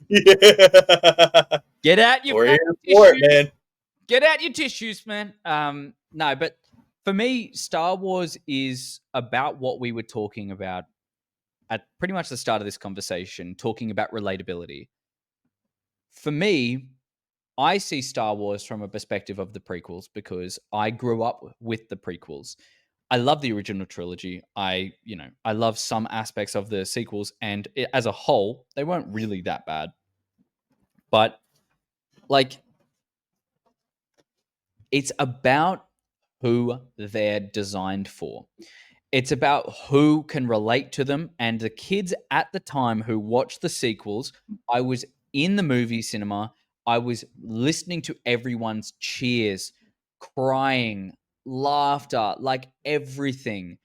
Yeah. Get out your We're here fucking for it, tissues. man. Get out your tissues, man. No, but for me, Star Wars is about what we were talking about at pretty much the start of this conversation, talking about relatability. For me, I see Star Wars from a perspective of the prequels because I grew up with the prequels. I love the original trilogy. I love some aspects of the sequels, and as a whole, they weren't really that bad. But like, it's about who they're designed for. It's about who can relate to them. And the kids at the time who watched the sequels, I was in the movie cinema. I was listening to everyone's cheers, crying, laughter, like everything.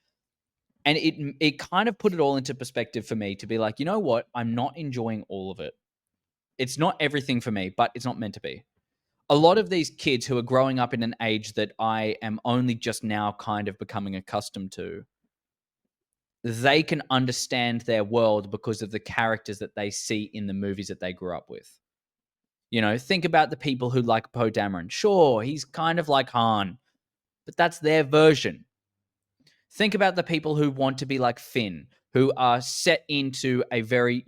And it kind of put it all into perspective for me to be like, you know what? I'm not enjoying all of it. It's not everything for me, but it's not meant to be. A lot of these kids who are growing up in an age that I am only just now kind of becoming accustomed to, they can understand their world because of the characters that they see in the movies that they grew up with. Think about the people who like Poe Dameron. Sure, he's kind of like Han, but that's their version. Think about the people who want to be like Finn, who are set into a very,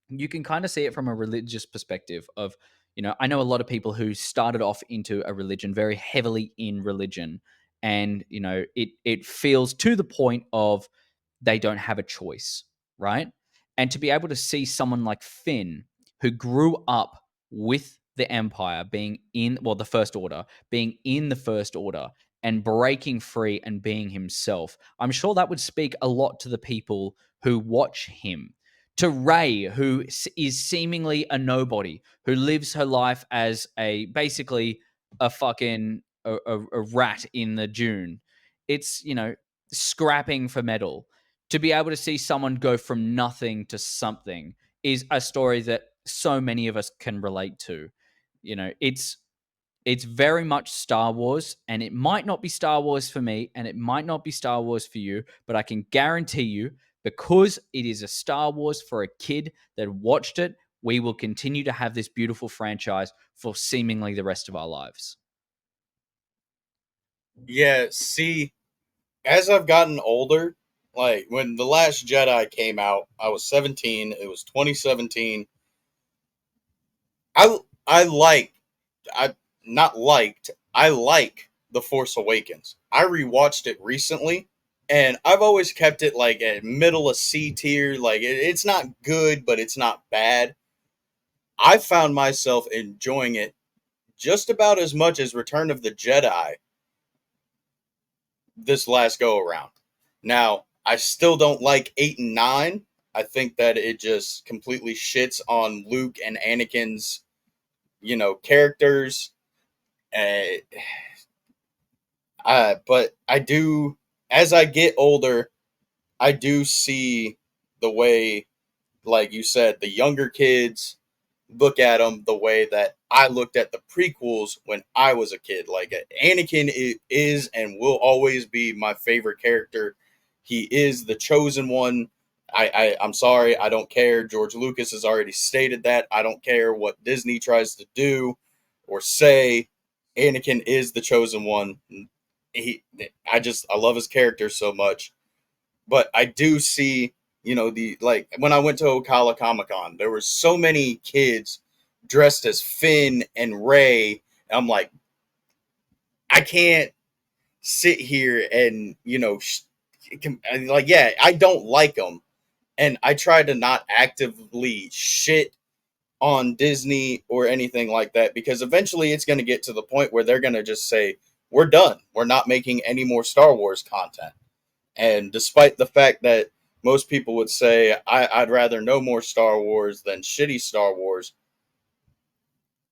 you can kind of see it from a religious perspective of, I know a lot of people who started off into a religion very heavily in religion, and it feels to the point of they don't have a choice, right? And to be able to see someone like Finn, who grew up with the Empire, being in, well, the First Order, being in the First Order and breaking free and being himself, I'm sure that would speak a lot to the people who watch him. To Rey, who is seemingly a nobody, who lives her life as basically a fucking a rat in the dune. It's, scrapping for metal. To be able to see someone go from nothing to something is a story that so many of us can relate to. It's very much Star Wars, and it might not be Star Wars for me, and it might not be Star Wars for you, but I can guarantee you, because it is a Star Wars for a kid that watched it, we will continue to have this beautiful franchise for seemingly the rest of our lives. Yeah, see, as I've gotten older, like when The Last Jedi came out, I was 17. It was 2017. I like I not liked. I like The Force Awakens. I rewatched it recently, and I've always kept it like at middle of C tier. Like it's not good, but it's not bad. I found myself enjoying it just about as much as Return of the Jedi this last go around. Now, I still don't like 8 and 9. I think that it just completely shits on Luke and Anakin's, characters. Uh, but I do, as I get older, I do see the way, like you said, the younger kids look at them the way that I looked at the prequels when I was a kid. Like Anakin is and will always be my favorite character. He is the chosen one. I'm sorry, I don't care. George Lucas has already stated that. I don't care what Disney tries to do or say. Anakin is the chosen one. I love his character so much. But I do see, the like when I went to Ocala Comic Con, there were so many kids dressed as Finn and Rey. I'm like, I can't sit here and like, yeah, I don't like them, and I try to not actively shit on Disney or anything like that, because eventually it's going to get to the point where they're going to just say, we're done. We're not making any more Star Wars content. And despite the fact that most people would say, I'd rather no more Star Wars than shitty Star Wars,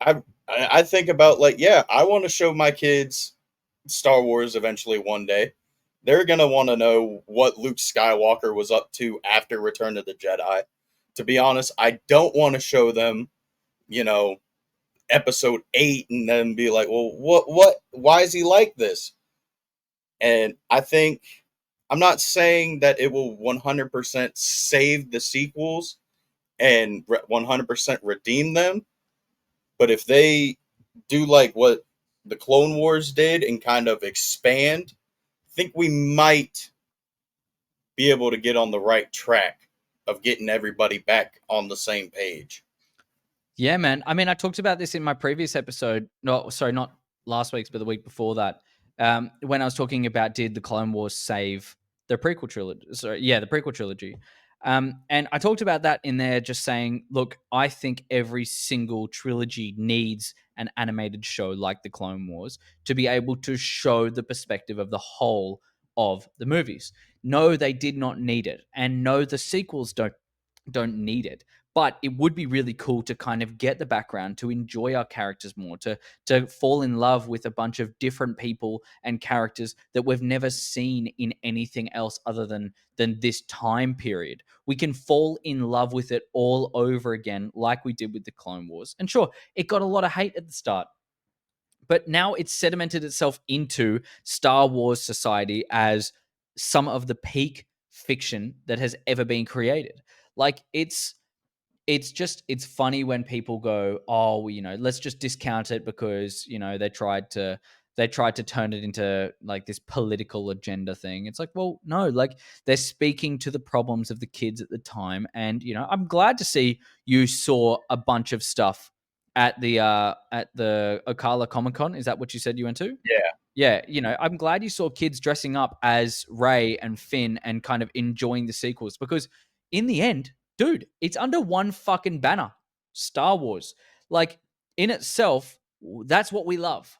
I think about, like, yeah, I want to show my kids Star Wars eventually one day. They're going to want to know what Luke Skywalker was up to after Return of the Jedi. To be honest, I don't want to show them, episode 8 and then be like, well, why is he like this? And I think, I'm not saying that it will 100% save the sequels and 100% redeem them, but if they do like what the Clone Wars did and kind of expand, I think we might be able to get on the right track of getting everybody back on the same page. Yeah, man. I mean, I talked about this in my previous episode. No, sorry, not last week's, but the week before that. When I was talking about did the Clone Wars save the prequel trilogy? Sorry, yeah, the prequel trilogy. And I talked about that in there, just saying, look, I think every single trilogy needs an animated show like the Clone Wars to be able to show the perspective of the whole of the movies. No, they did not need it, and no, the sequels don't need it, but it would be really cool to kind of get the background, to enjoy our characters more, to fall in love with a bunch of different people and characters that we've never seen in anything else other than this time period. We can fall in love with it all over again, like we did with the Clone Wars. And sure, it got a lot of hate at the start, but now it's sedimented itself into Star Wars society as some of the peak fiction that has ever been created. Like it's funny when people go, oh, well, let's just discount it because they tried to turn it into like this political agenda thing. It's like, well, no, like they're speaking to the problems of the kids at the time. And I'm glad to see you saw a bunch of stuff at the Ocala Comic Con. Is that what you said you went to? Yeah. Yeah, you know, I'm glad you saw kids dressing up as Rey and Finn and kind of enjoying the sequels, because in the end, dude, it's under one fucking banner, Star Wars. Like, in itself, that's what we love.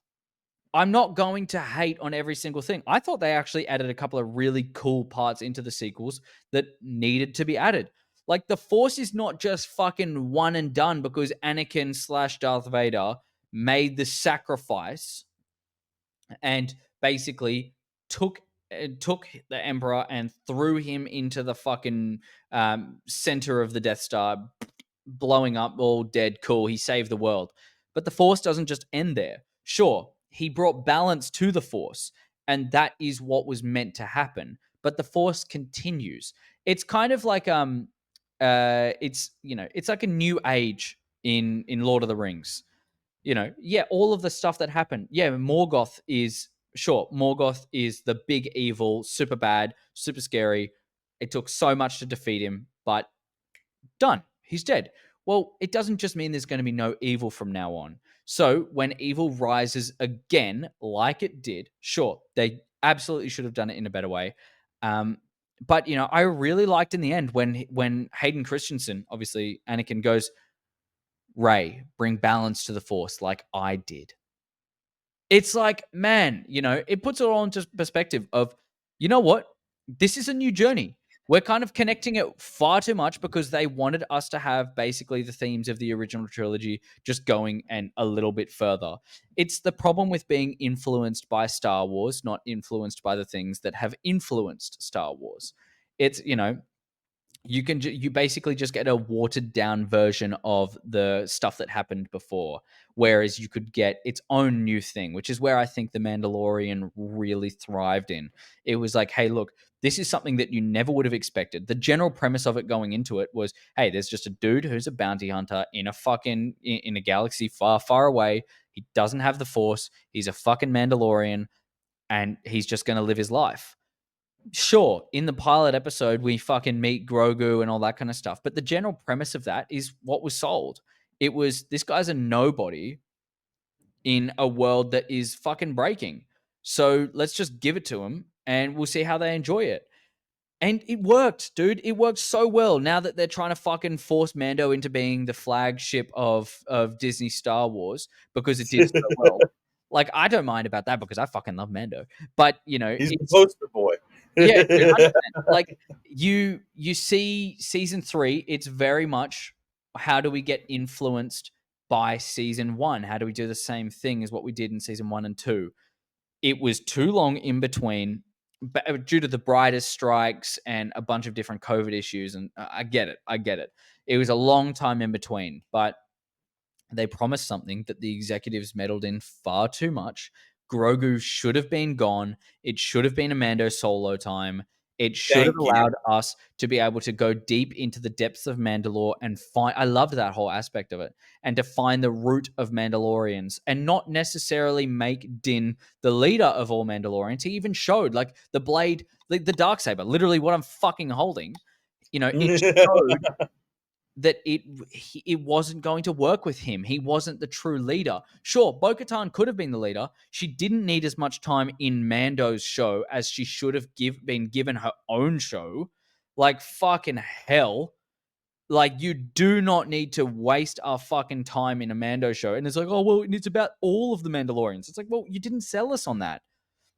I'm not going to hate on every single thing. I thought they actually added a couple of really cool parts into the sequels that needed to be added. Like, the Force is not just fucking one and done because Anakin slash Darth Vader made the sacrifice and basically took took the Emperor and threw him into the fucking center of the Death Star, blowing up, all dead. Cool, he saved the world. But the Force doesn't just end there. Sure, he brought balance to the Force, and that is what was meant to happen. But the Force continues. It's kind of like it's, you know, it's like a new age in Lord of the Rings. You know, yeah, all of the stuff that happened. Yeah, Morgoth is, sure, Morgoth is the big evil, super bad, super scary. It took so much to defeat him, but done. He's dead. Well, it doesn't just mean there's going to be no evil from now on. So when evil rises again, like it did, sure, they absolutely should have done it in a better way. But you know, I really liked in the end when Hayden Christensen, obviously Anakin, goes, Rey, bring balance to the Force like I did. It's like, man, you know, it puts it all into perspective of, you know what? This is a new journey. We're kind of connecting it far too much because they wanted us to have basically the themes of the original trilogy just going and a little bit further. It's the problem with being influenced by Star Wars, not influenced by the things that have influenced Star Wars. It's, you know, you basically just get a watered down version of the stuff that happened before, whereas you could get its own new thing, which is where I think the Mandalorian really thrived in. It was like, hey, look, this is something that you never would have expected. The general premise of it going into it was, hey, there's just a dude who's a bounty hunter in a fucking in a galaxy far, far away. He doesn't have the Force. He's a fucking Mandalorian, and he's just going to live his life. Sure, in the pilot episode, we fucking meet Grogu and all that kind of stuff. But the general premise of that is what was sold. It was, this guy's a nobody in a world that is fucking breaking. So let's just give it to him and we'll see how they enjoy it. And it worked, dude. It worked so well. Now that they're trying to fucking force Mando into being the flagship of Disney Star Wars because it did so well. Like, I don't mind about that because I fucking love Mando. But, you know, He's the poster boy. yeah, dude, 100%. Like, you see season 3, it's very much, how do we get influenced by season 1? How do we do the same thing as what we did in season 1 and 2? It was too long in between, but due to the brightest strikes and a bunch of different COVID issues, and I get it. It was a long time in between, but they promised something that the executives meddled in far too much. Grogu should have been gone. It should have been a Mando solo time. It should have Thank you. allowed us to be able to go deep into the depths of Mandalore and find. I loved that whole aspect of it, and to find the root of Mandalorians, and not necessarily make Din the leader of all Mandalorians. He even showed, like, the blade, the Darksaber, literally what I'm fucking holding. You know, it showed that it wasn't going to work with him. He wasn't the true leader. Sure, Bo-Katan could have been the leader. She didn't need as much time in Mando's show as she should have been given her own show. Like, fucking hell. Like, you do not need to waste our fucking time in a Mando show. And it's like, oh, well, it's about all of the Mandalorians. It's like, well, you didn't sell us on that.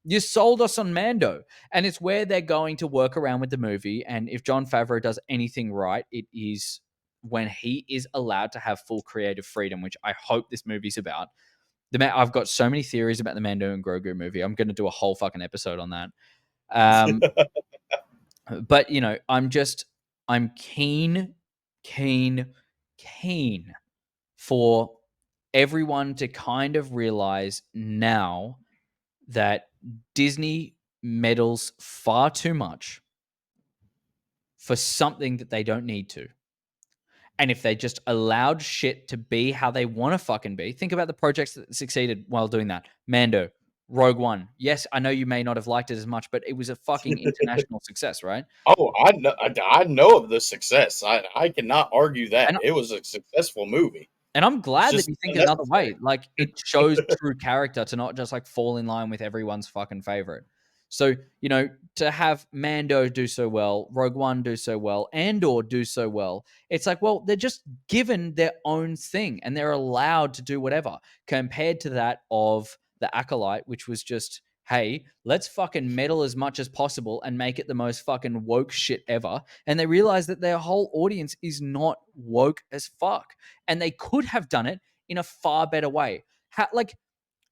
You sold us on Mando. And it's where they're going to work around with the movie. And if Jon Favreau does anything right, it is when he is allowed to have full creative freedom, which I hope this movie's about. I've got so many theories about the Mando and Grogu movie. I'm going to do a whole fucking episode on that. But, you know, I'm keen for everyone to kind of realize now that Disney meddles far too much for something that they don't need to. And if they just allowed shit to be how they want to fucking be, think about the projects that succeeded while doing that. Mando, Rogue One. Yes, I know you may not have liked it as much, but it was a fucking international success, right? Oh, I know of the success. I cannot argue that. And It was a successful movie. And I'm glad that just you think another unnecessary. way. Like, it shows true character to not just like fall in line with everyone's fucking favorite. So, to have Mando do so well, Rogue One do so well, Andor do so well, it's like, well, they're just given their own thing and they're allowed to do whatever, compared to that of the Acolyte, which was just, hey, let's fucking meddle as much as possible and make it the most fucking woke shit ever. And they realize that their whole audience is not woke as fuck. And they could have done it in a far better way.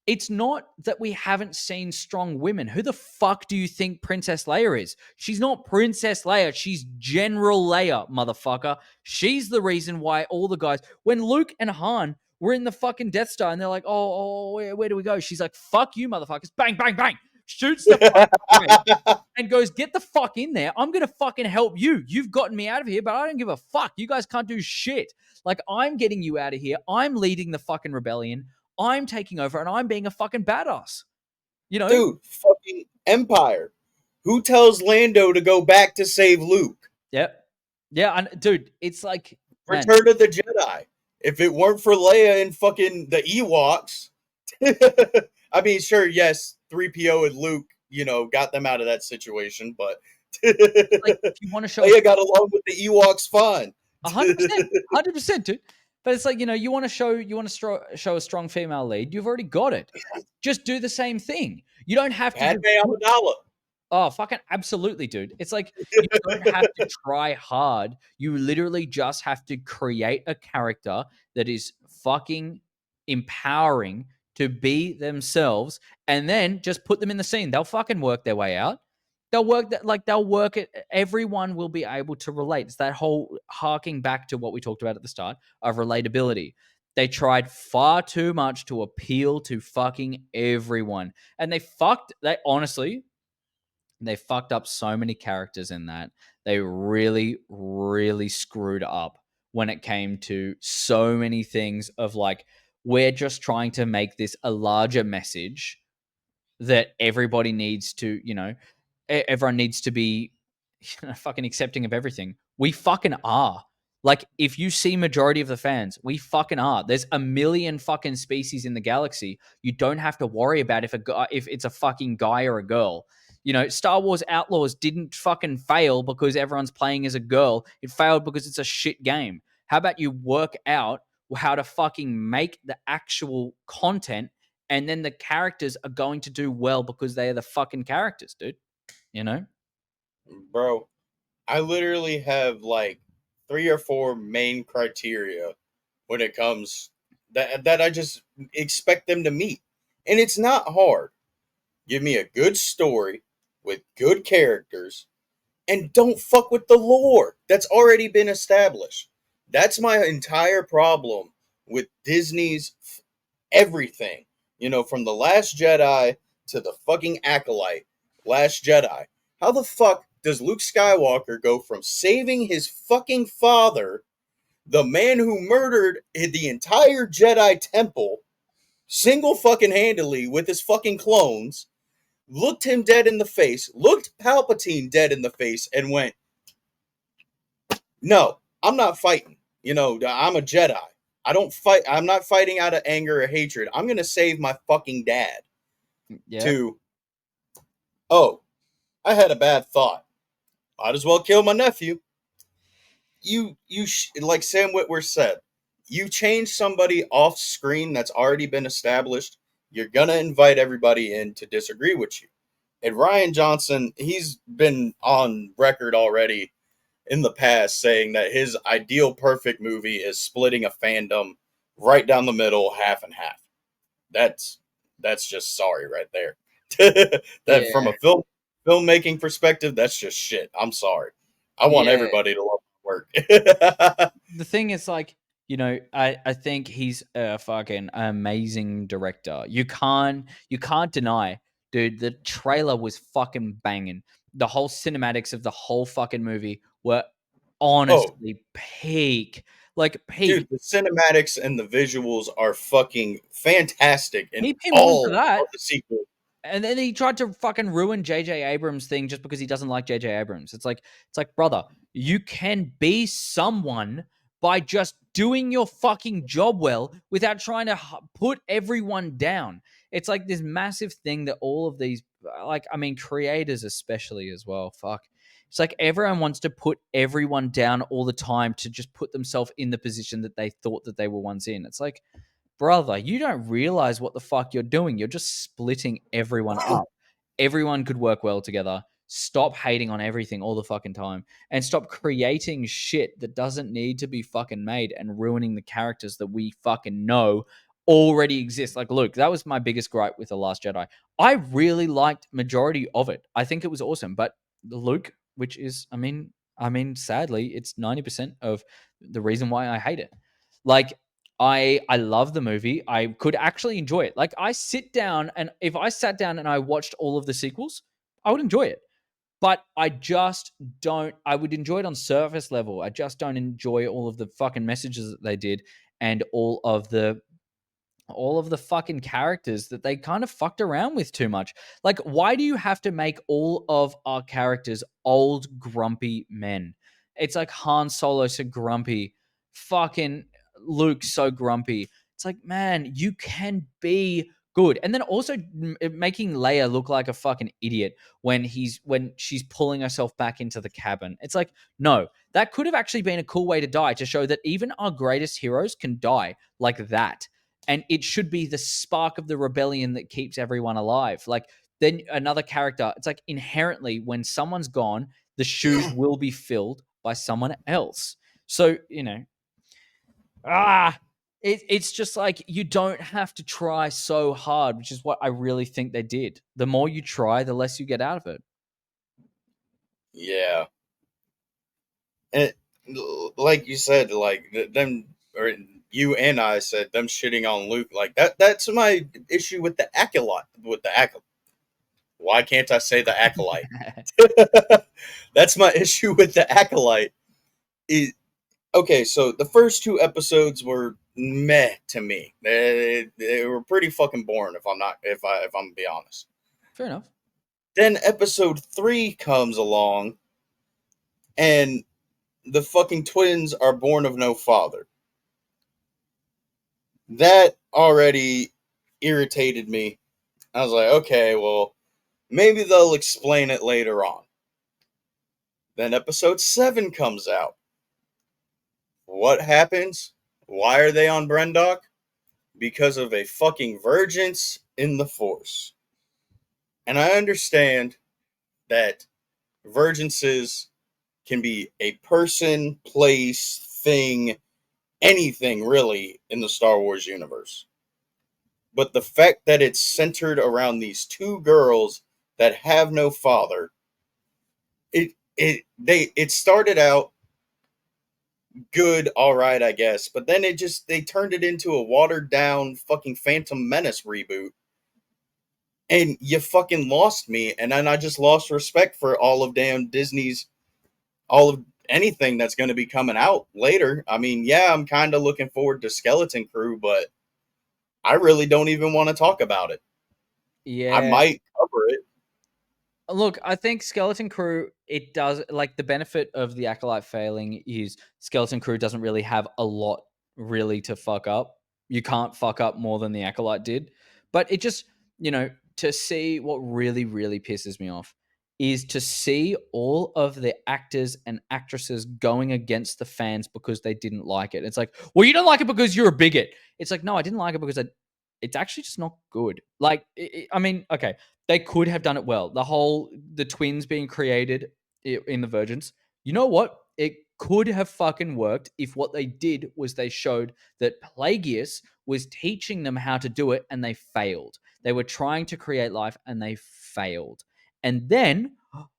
It's not that we haven't seen strong women. Who the fuck do you think Princess Leia is? She's not Princess Leia. She's General Leia, motherfucker. She's the reason why all the guys, when Luke and Han were in the fucking Death Star and they're like, where do we go? She's like, fuck you, motherfuckers. Bang, bang, bang. Shoots the fucking and goes, get the fuck in there. I'm going to fucking help you. You've gotten me out of here, but I don't give a fuck. You guys can't do shit. Like, I'm getting you out of here. I'm leading the fucking rebellion. I'm taking over and I'm being a fucking badass. Dude, fucking Empire. Who tells Lando to go back to save Luke? Yep. Yeah, and dude, it's like, man, Return of the Jedi. If it weren't for Leia and fucking the Ewoks, I mean, sure, yes, 3PO and Luke, got them out of that situation, but like, if you want to show Leia got along with the Ewoks fine. 100%, dude. But it's like, you want to show a strong female lead. You've already got it. Just do the same thing. You don't have to. Padme Amidala. Oh, fucking absolutely, dude. It's like, you don't have to try hard. You literally just have to create a character that is fucking empowering to be themselves, and then just put them in the scene. They'll fucking work their way out. They'll work it. Everyone will be able to relate. It's that whole harking back to what we talked about at the start of relatability. They tried far too much to appeal to fucking everyone. And they honestly, they fucked up so many characters in that. They really, really screwed up when it came to so many things of like, we're just trying to make this a larger message that everybody needs to, everyone needs to be fucking accepting of everything. We fucking are. Like, if you see majority of the fans, we fucking are. There's a million fucking species in the galaxy. You don't have to worry about if it's a fucking guy or a girl. Star Wars Outlaws didn't fucking fail because everyone's playing as a girl. It failed because it's a shit game. How about you work out how to fucking make the actual content, and then the characters are going to do well because they are the fucking characters, dude. Bro, I literally have like 3 or 4 main criteria when it comes that I just expect them to meet. And it's not hard. Give me a good story with good characters and don't fuck with the lore that's already been established. That's my entire problem with Disney's everything. From The Last Jedi to the fucking Acolyte, Last Jedi. How the fuck does Luke Skywalker go from saving his fucking father, the man who murdered the entire Jedi Temple, single fucking handedly with his fucking clones, looked him dead in the face, looked Palpatine dead in the face, and went, no, I'm not fighting. I'm a Jedi. I don't fight. I'm not fighting out of anger or hatred. I'm going to save my fucking dad. Yeah. To, oh, I had a bad thought. Might as well kill my nephew. Like Sam Witwer said, you change somebody off screen that's already been established, you're going to invite everybody in to disagree with you. And Rian Johnson, he's been on record already in the past saying that his ideal perfect movie is splitting a fandom right down the middle, half and half. That's just sorry right there. From a filmmaking perspective, that's just shit. I'm sorry. I want everybody to love my work. The thing is, like, I think he's a fucking amazing director. You can't deny, dude, the trailer was fucking banging. The whole cinematics of the whole fucking movie were honestly peak. Like, peak. Dude, the cinematics and the visuals are fucking fantastic in Keep him on for all that. of the sequels. And then he tried to fucking ruin J.J. Abrams' thing just because he doesn't like J.J. Abrams. It's like, brother, you can be someone by just doing your fucking job well without trying to put everyone down. It's like this massive thing that all of these, like, I mean, creators especially as well. Fuck. It's like everyone wants to put everyone down all the time to just put themselves in the position that they thought that they were once in. It's like, brother, you don't realize what the fuck you're doing. You're just splitting everyone up. Everyone could work well together. Stop hating on everything all the fucking time and stop creating shit that doesn't need to be fucking made and ruining the characters that we fucking know already exist. Like, Luke, that was my biggest gripe with The Last Jedi. I really liked majority of it. I think it was awesome, but Luke, which is, sadly, it's 90% of the reason why I hate it. Like, I love the movie. I could actually enjoy it. Like, I sit down, and if I sat down and I watched all of the sequels, I would enjoy it. But I just don't. I would enjoy it on surface level. I just don't enjoy all of the fucking messages that they did and all of the fucking characters that they kind of fucked around with too much. Like, why do you have to make all of our characters old, grumpy men? It's like Han Solo so grumpy, fucking Luke so grumpy. It's like, man, you can be good. And then also making Leia look like a fucking idiot when she's pulling herself back into the cabin. It's like, no, that could have actually been a cool way to die, to show that even our greatest heroes can die like that. And it should be the spark of the rebellion that keeps everyone alive. Like, then another character, it's like inherently when someone's gone, the shoes will be filled by someone else. So, it's just like you don't have to try so hard, which is what I really think they did. The more you try, the less you get out of it. Yeah. And like you said, like them, or you and I said, them shitting on Luke, like that's my issue with the acolyte. Why can't I say the acolyte? That's my issue with the acolyte. Okay, so the first two episodes were meh to me. They were pretty fucking boring, if I'm gonna be honest. Fair enough. Then episode 3 comes along, and the fucking twins are born of no father. That already irritated me. I was like, okay, well, maybe they'll explain it later on. Then episode 7 comes out. What happens? Why are they on Brendok? Because of a fucking vergence in the Force. And I understand that vergences can be a person, place, thing, anything really in the Star Wars universe. But the fact that it's centered around these two girls that have no father, it started out good, all right, I guess, but then they turned it into a watered down fucking Phantom Menace reboot. And you fucking lost me, and then I just lost respect for all of damn Disney's, all of anything that's going to be coming out later. I mean, yeah, I'm kind of looking forward to Skeleton Crew, but I really don't even want to talk about it. Yeah. I might cover it. Look, I think Skeleton Crew, it does, like, the benefit of the Acolyte failing is Skeleton Crew doesn't really have a lot really to fuck up. You can't fuck up more than the Acolyte did. But it just, to see what really, really pisses me off is to see all of the actors and actresses going against the fans because they didn't like it. It's like, well, you don't like it because you're a bigot. It's like, no, I didn't like it because it's actually just not good. Like, I mean, okay, they could have done it well. The twins being created in the Virgins. You know what? It could have fucking worked if what they did was they showed that Plagueis was teaching them how to do it and they failed. They were trying to create life and they failed. And then,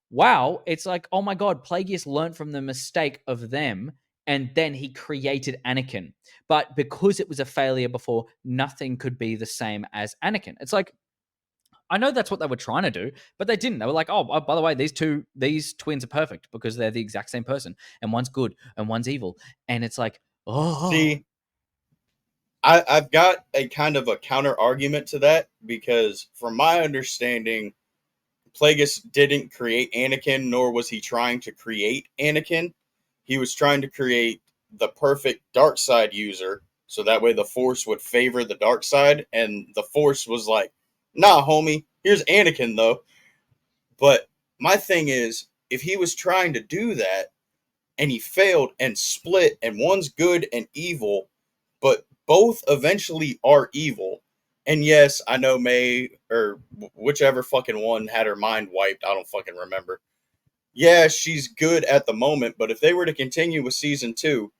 wow, it's like, oh my God, Plagueis learned from the mistake of them and then he created Anakin. But because it was a failure before, nothing could be the same as Anakin. It's like, I know that's what they were trying to do, but they didn't. They were like, oh, by the way, these twins are perfect because they're the exact same person, and one's good and one's evil. And it's like, oh. See, I've got a kind of a counter argument to that, because from my understanding, Plagueis didn't create Anakin, nor was he trying to create Anakin. He was trying to create the perfect dark side user, so that way the Force would favor the dark side, and the Force was like, "Nah, homie, here's Anakin though." But my thing is, if he was trying to do that and he failed and split, and one's good and evil, but both eventually are evil. And yes, I know May or whichever fucking one had her mind wiped. I don't fucking remember. Yeah, she's good at the moment, but if they were to continue with season 2,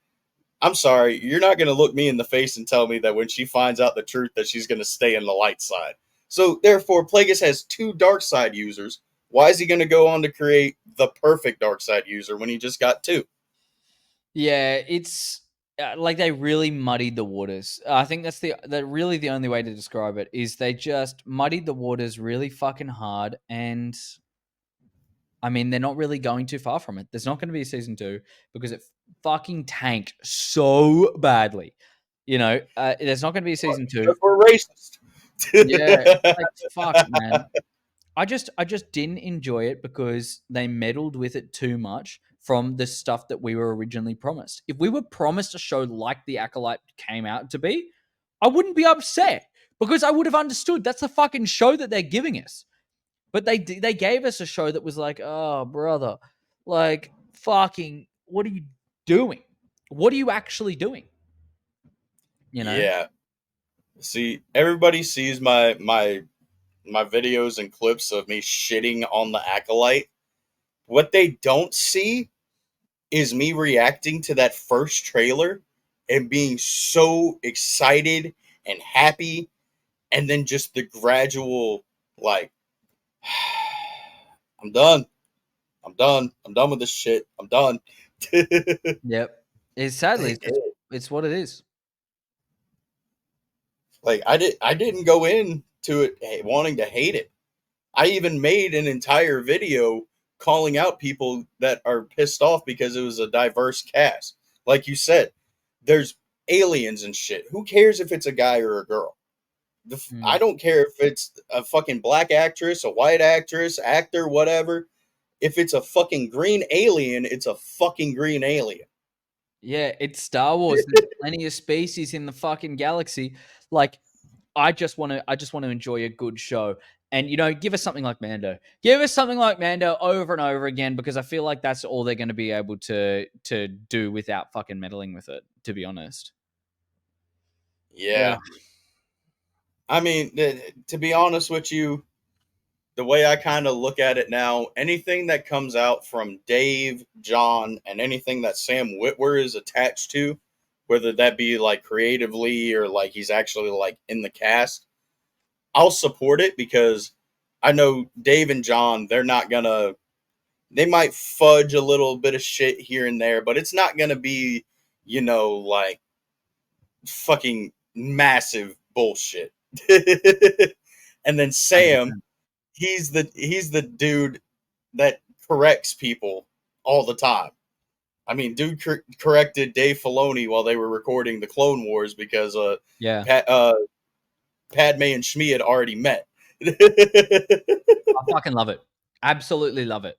I'm sorry, you're not going to look me in the face and tell me that when she finds out the truth that she's going to stay in the light side. So therefore, Plagueis has 2 dark side users. Why is he going to go on to create the perfect dark side user when he just got 2? Yeah, it's like they really muddied the waters. I think that's really the only way to describe it is they just muddied the waters really fucking hard, and I mean they're not really going too far from it. There's not going to be a season 2 because it fucking tanked so badly. There's not going to be a season 2. Because we're racist. Yeah, like fuck, man. I just didn't enjoy it because they meddled with it too much from the stuff that we were originally promised. If we were promised a show like The Acolyte came out to be, I wouldn't be upset because I would have understood that's the fucking show that they're giving us. But they gave us a show that was like, oh brother, like fucking, what are you doing? What are you actually doing? You know? Yeah. See, everybody sees my videos and clips of me shitting on the Acolyte. What they don't see is me reacting to that first trailer and being so excited and happy, and then just the gradual, like, I'm done. I'm done. I'm done with this shit. I'm done. Yep. It's sadly it's what it is. Like, I didn't go into it wanting to hate it. I even made an entire video calling out people that are pissed off because it was a diverse cast. Like you said, there's aliens and shit. Who cares if it's a guy or a girl? I don't care if it's a fucking black actress, a white actress, actor, whatever. If it's a fucking green alien, it's a fucking green alien. Yeah, it's Star Wars. There's plenty of species in the fucking galaxy. Like, I just want to enjoy a good show. And give us something like Mando. Give us something like Mando over and over again because I feel like that's all they're going to be able to do without fucking meddling with it, to be honest. Yeah. I mean, to be honest with you, the way I kind of look at it now, anything that comes out from Dave, John, and anything that Sam Witwer is attached to, whether that be like creatively or like he's actually like in the cast, I'll support it because I know Dave and John, they might fudge a little bit of shit here and there, but it's not gonna be, like fucking massive bullshit. And then Sam, he's the dude that corrects people all the time. I mean, dude corrected Dave Filoni while they were recording the Clone Wars because Yeah. Padme and Shmi had already met. I fucking love it. Absolutely love it.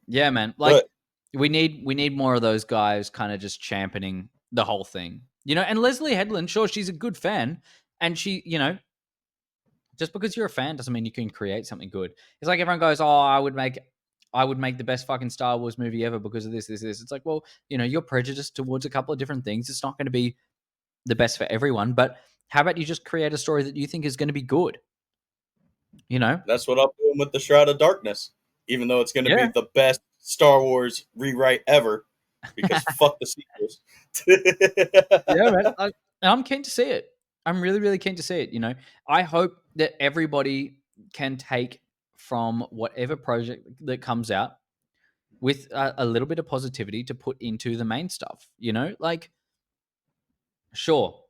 Yeah, man. Like But we need more of those guys kind of just championing the whole thing. And Leslie Headland, sure, she's a good fan. And she, just because you're a fan doesn't mean you can create something good. It's like everyone goes, "Oh, I would make the best fucking Star Wars movie ever because of this, this, this." It's like, well, you're prejudiced towards a couple of different things. It's not going to be the best for everyone, but how about you just create a story that you think is going to be good? that's what I'm doing with the Shroud of Darkness, even though it's going to be Yeah. the best Star Wars rewrite ever, because fuck the sequels. Yeah, man. I'm keen to see it. I'm really, really keen to see it. I hope that everybody can take from whatever project that comes out with a little bit of positivity to put into the main stuff. Like, sure,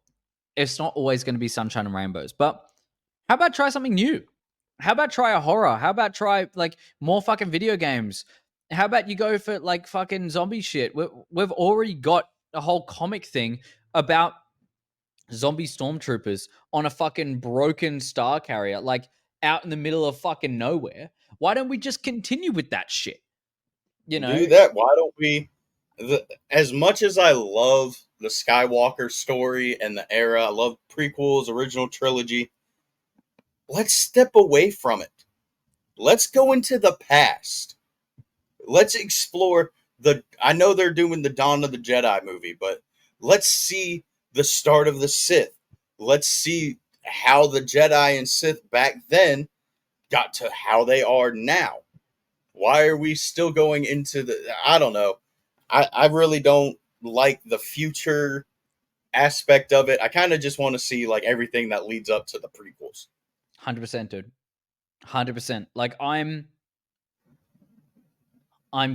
it's not always going to be sunshine and rainbows, but how about try something new? How about try a horror? How about try like more fucking video games? How about you go for like fucking zombie shit? We've already got a whole comic thing about zombie stormtroopers on a fucking broken star carrier, like out in the middle of fucking nowhere. Why don't we just continue with that shit? You know? Do that. Why don't we? as much as I love the Skywalker story and the era, I love prequels, original trilogy. Let's step away from it. Let's go into the past. Let's explore the. I know they're doing the Dawn of the Jedi movie, but let's see the start of the Sith. Let's see how the Jedi and Sith back then got to how they are now. Why are we still going into the? I don't know. I really don't like the future aspect of it. I kind of just want to see like everything that leads up to the prequels. 100%, dude. 100%. Like I'm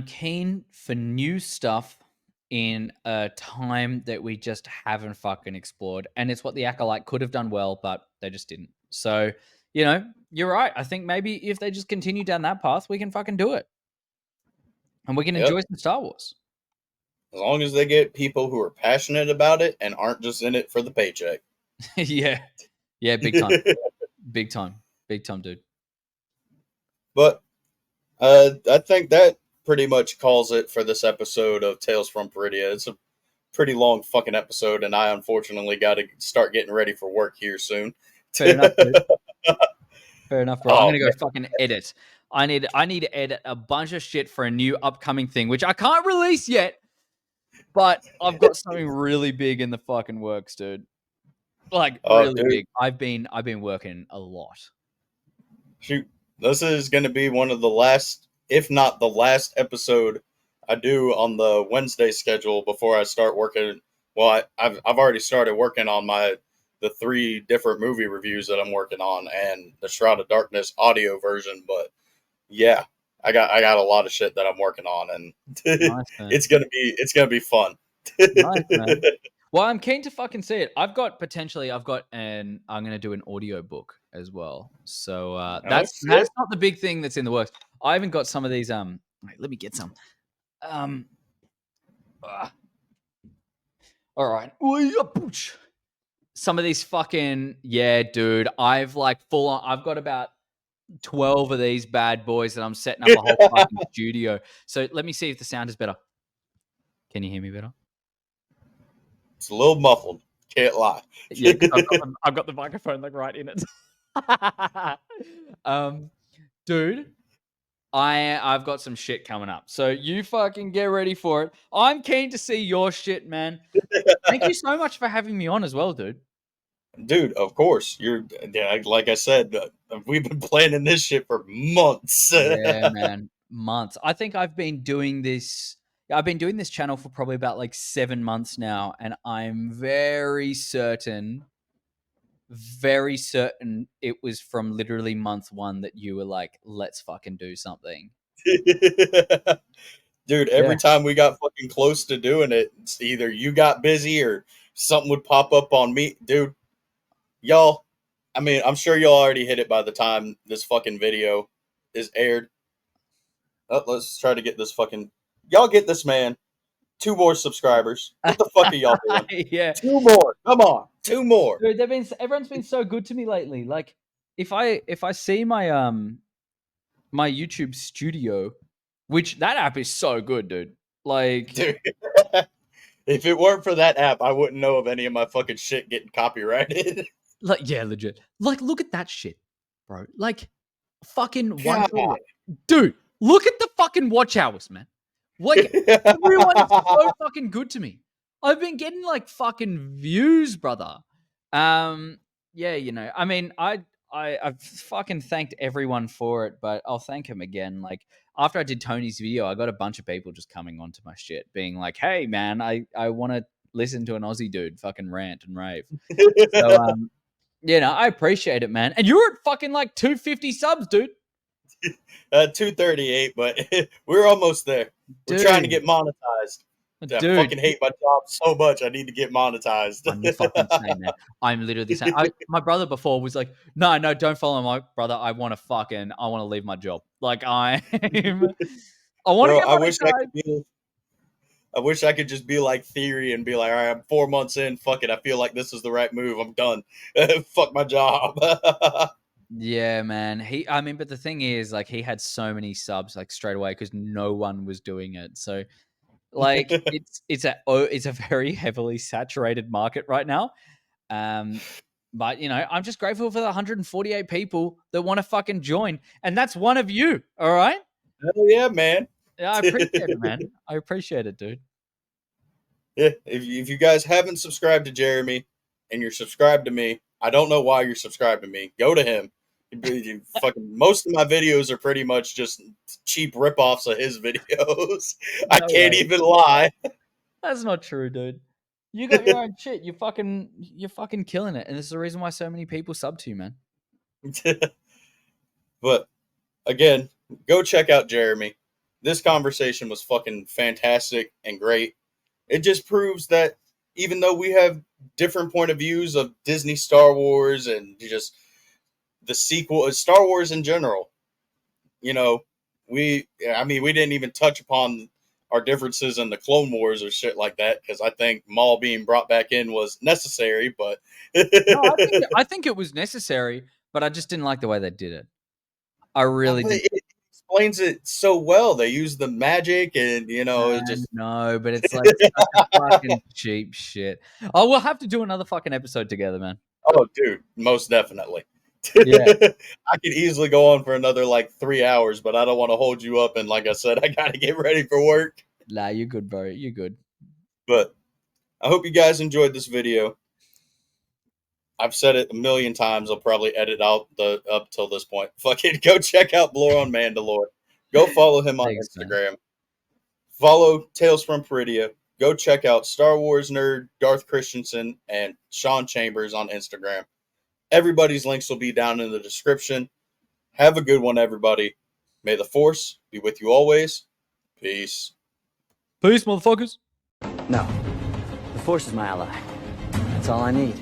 keen for new stuff in a time that we just haven't fucking explored. And it's what the Acolyte could have done well, but they just didn't. So, you're right. I think maybe if they just continue down that path, we can fucking do it. And we can Yep. enjoy some Star Wars. As long as they get people who are passionate about it and aren't just in it for the paycheck. Yeah. Yeah, big time. Big time. Big time, dude. But I think that pretty much calls it for this episode of Tales from Peridia. It's a pretty long fucking episode, and I unfortunately got to start getting ready for work here soon. Fair enough, dude. Fair enough, bro. I'm Oh, gonna go fucking edit. I need to edit a bunch of shit for a new upcoming thing, which I can't release yet. But I've got something really big in the fucking works, dude. Like really dude. big. I've been working a lot. Shoot, this is going to be one of the last, if not the last episode I do on the Wednesday schedule before I start working. Well, I've already started working on the 3 different movie reviews that I'm working on and the Shroud of Darkness audio version. But yeah, I got a lot of shit that I'm working on, and Nice, it's gonna be fun. Nice, man. Well, I'm keen to fucking see it. I'm gonna do an audio book as well. So that's not the big thing that's in the works. I even got some of these. Wait, let me get some. All right. Some of these fucking dude. I've full on. I've got about 12 of these bad boys that I'm setting up a whole fucking studio. So let me see if the sound is better. Can you hear me better? It's a little muffled. Can't lie. Yeah, I've got the microphone right in it. Dude, I've got some shit coming up. So you fucking get ready for it. I'm keen to see your shit, man. Thank you so much for having me on as well, dude. Dude, of course. Like I said, we've been planning this shit for months. Yeah, man. Months. I think I've been doing this. I've been doing this channel for probably about 7 months now, and I'm very certain it was from literally month 1 that you were like, let's fucking do something. Dude, every time we got fucking close to doing it, it's either you got busy or something would pop up on me. Dude, y'all, I mean, I'm sure y'all already hit it by the time this fucking video is aired. Let's try to get this fucking... Y'all get this man 2 more subscribers. What the fuck are y'all doing? Yeah. 2 more. Come on. 2 more. Dude, everyone's been so good to me lately. Like, if I see my my YouTube studio, which that app is so good, dude. Like, dude, if it weren't for that app, I wouldn't know of any of my fucking shit getting copyrighted. Yeah, legit. Like, look at that shit, bro. Like, fucking dude. Look at the fucking watch hours, man. Like, everyone is so fucking good to me. I've been getting fucking views, brother. Yeah, I mean, I've fucking thanked everyone for it, but I'll thank him again. Like, after I did Tony's video, I got a bunch of people just coming onto my shit, being like, "Hey, man, I want to listen to an Aussie dude fucking rant and rave." So, I appreciate it, man. And you're at fucking 250 subs, dude. 238, but we're almost there. We're trying to get monetized. I fucking hate my job so much. I need to get monetized. I'm the fucking same, man. I'm literally the same. My brother before was like, no, don't follow my brother. I want to leave my job. Like I want to get monetized. I wish I could just be like Theory and be like, all right, I'm 4 months in. Fuck it. I feel like this is the right move. I'm done. Fuck my job. Yeah, man. But the thing is, he had so many subs straight away because no one was doing it. So, Like it's a very heavily saturated market right now. But I'm just grateful for the 148 people that want to fucking join, and that's one of you. All right. Hell yeah, man. Yeah, I appreciate it, man. I appreciate it, dude. Yeah, if you guys haven't subscribed to Jeremy and you're subscribed to me, I don't know why you're subscribed to me. Go to him. Fucking most of my videos are pretty much just cheap ripoffs of his videos. I No can't way. even lie. That's not true, dude. You got your own shit. You're fucking killing it, and this is the reason why so many people sub to you, man. But again, go check out Jeremy. This conversation was fucking fantastic and great. It just proves that even though we have different point of views of Disney, Star Wars, and just the sequel, Star Wars in general, we didn't even touch upon our differences in the Clone Wars or shit like that, because I think Maul being brought back in was necessary, but No, I think it was necessary, but I just didn't like the way they did it. I really did. It explains it so well. They use the magic, and it just No, but it's like such a fucking cheap shit. Oh, we'll have to do another fucking episode together, man. oh, dude, most definitely. Yeah. I could easily go on for another like 3 hours, but I don't want to hold you up. And like I said, I got to get ready for work. Nah, you're good, bro. You're good. But I hope you guys enjoyed this video. I've said it a million times. I'll probably edit out the up till this point. Fucking go check out Bloore on Mandalore. Go follow him on Thanks, Instagram. man. Follow Tales from Peridia. Go check out Star Wars Nerd, Darth Christensen, and Sean Chambers on Instagram. Everybody's links will be down in the description. Have a good one, everybody. May the Force be with you always. Peace. Peace, motherfuckers. No. The Force is my ally. That's all I need.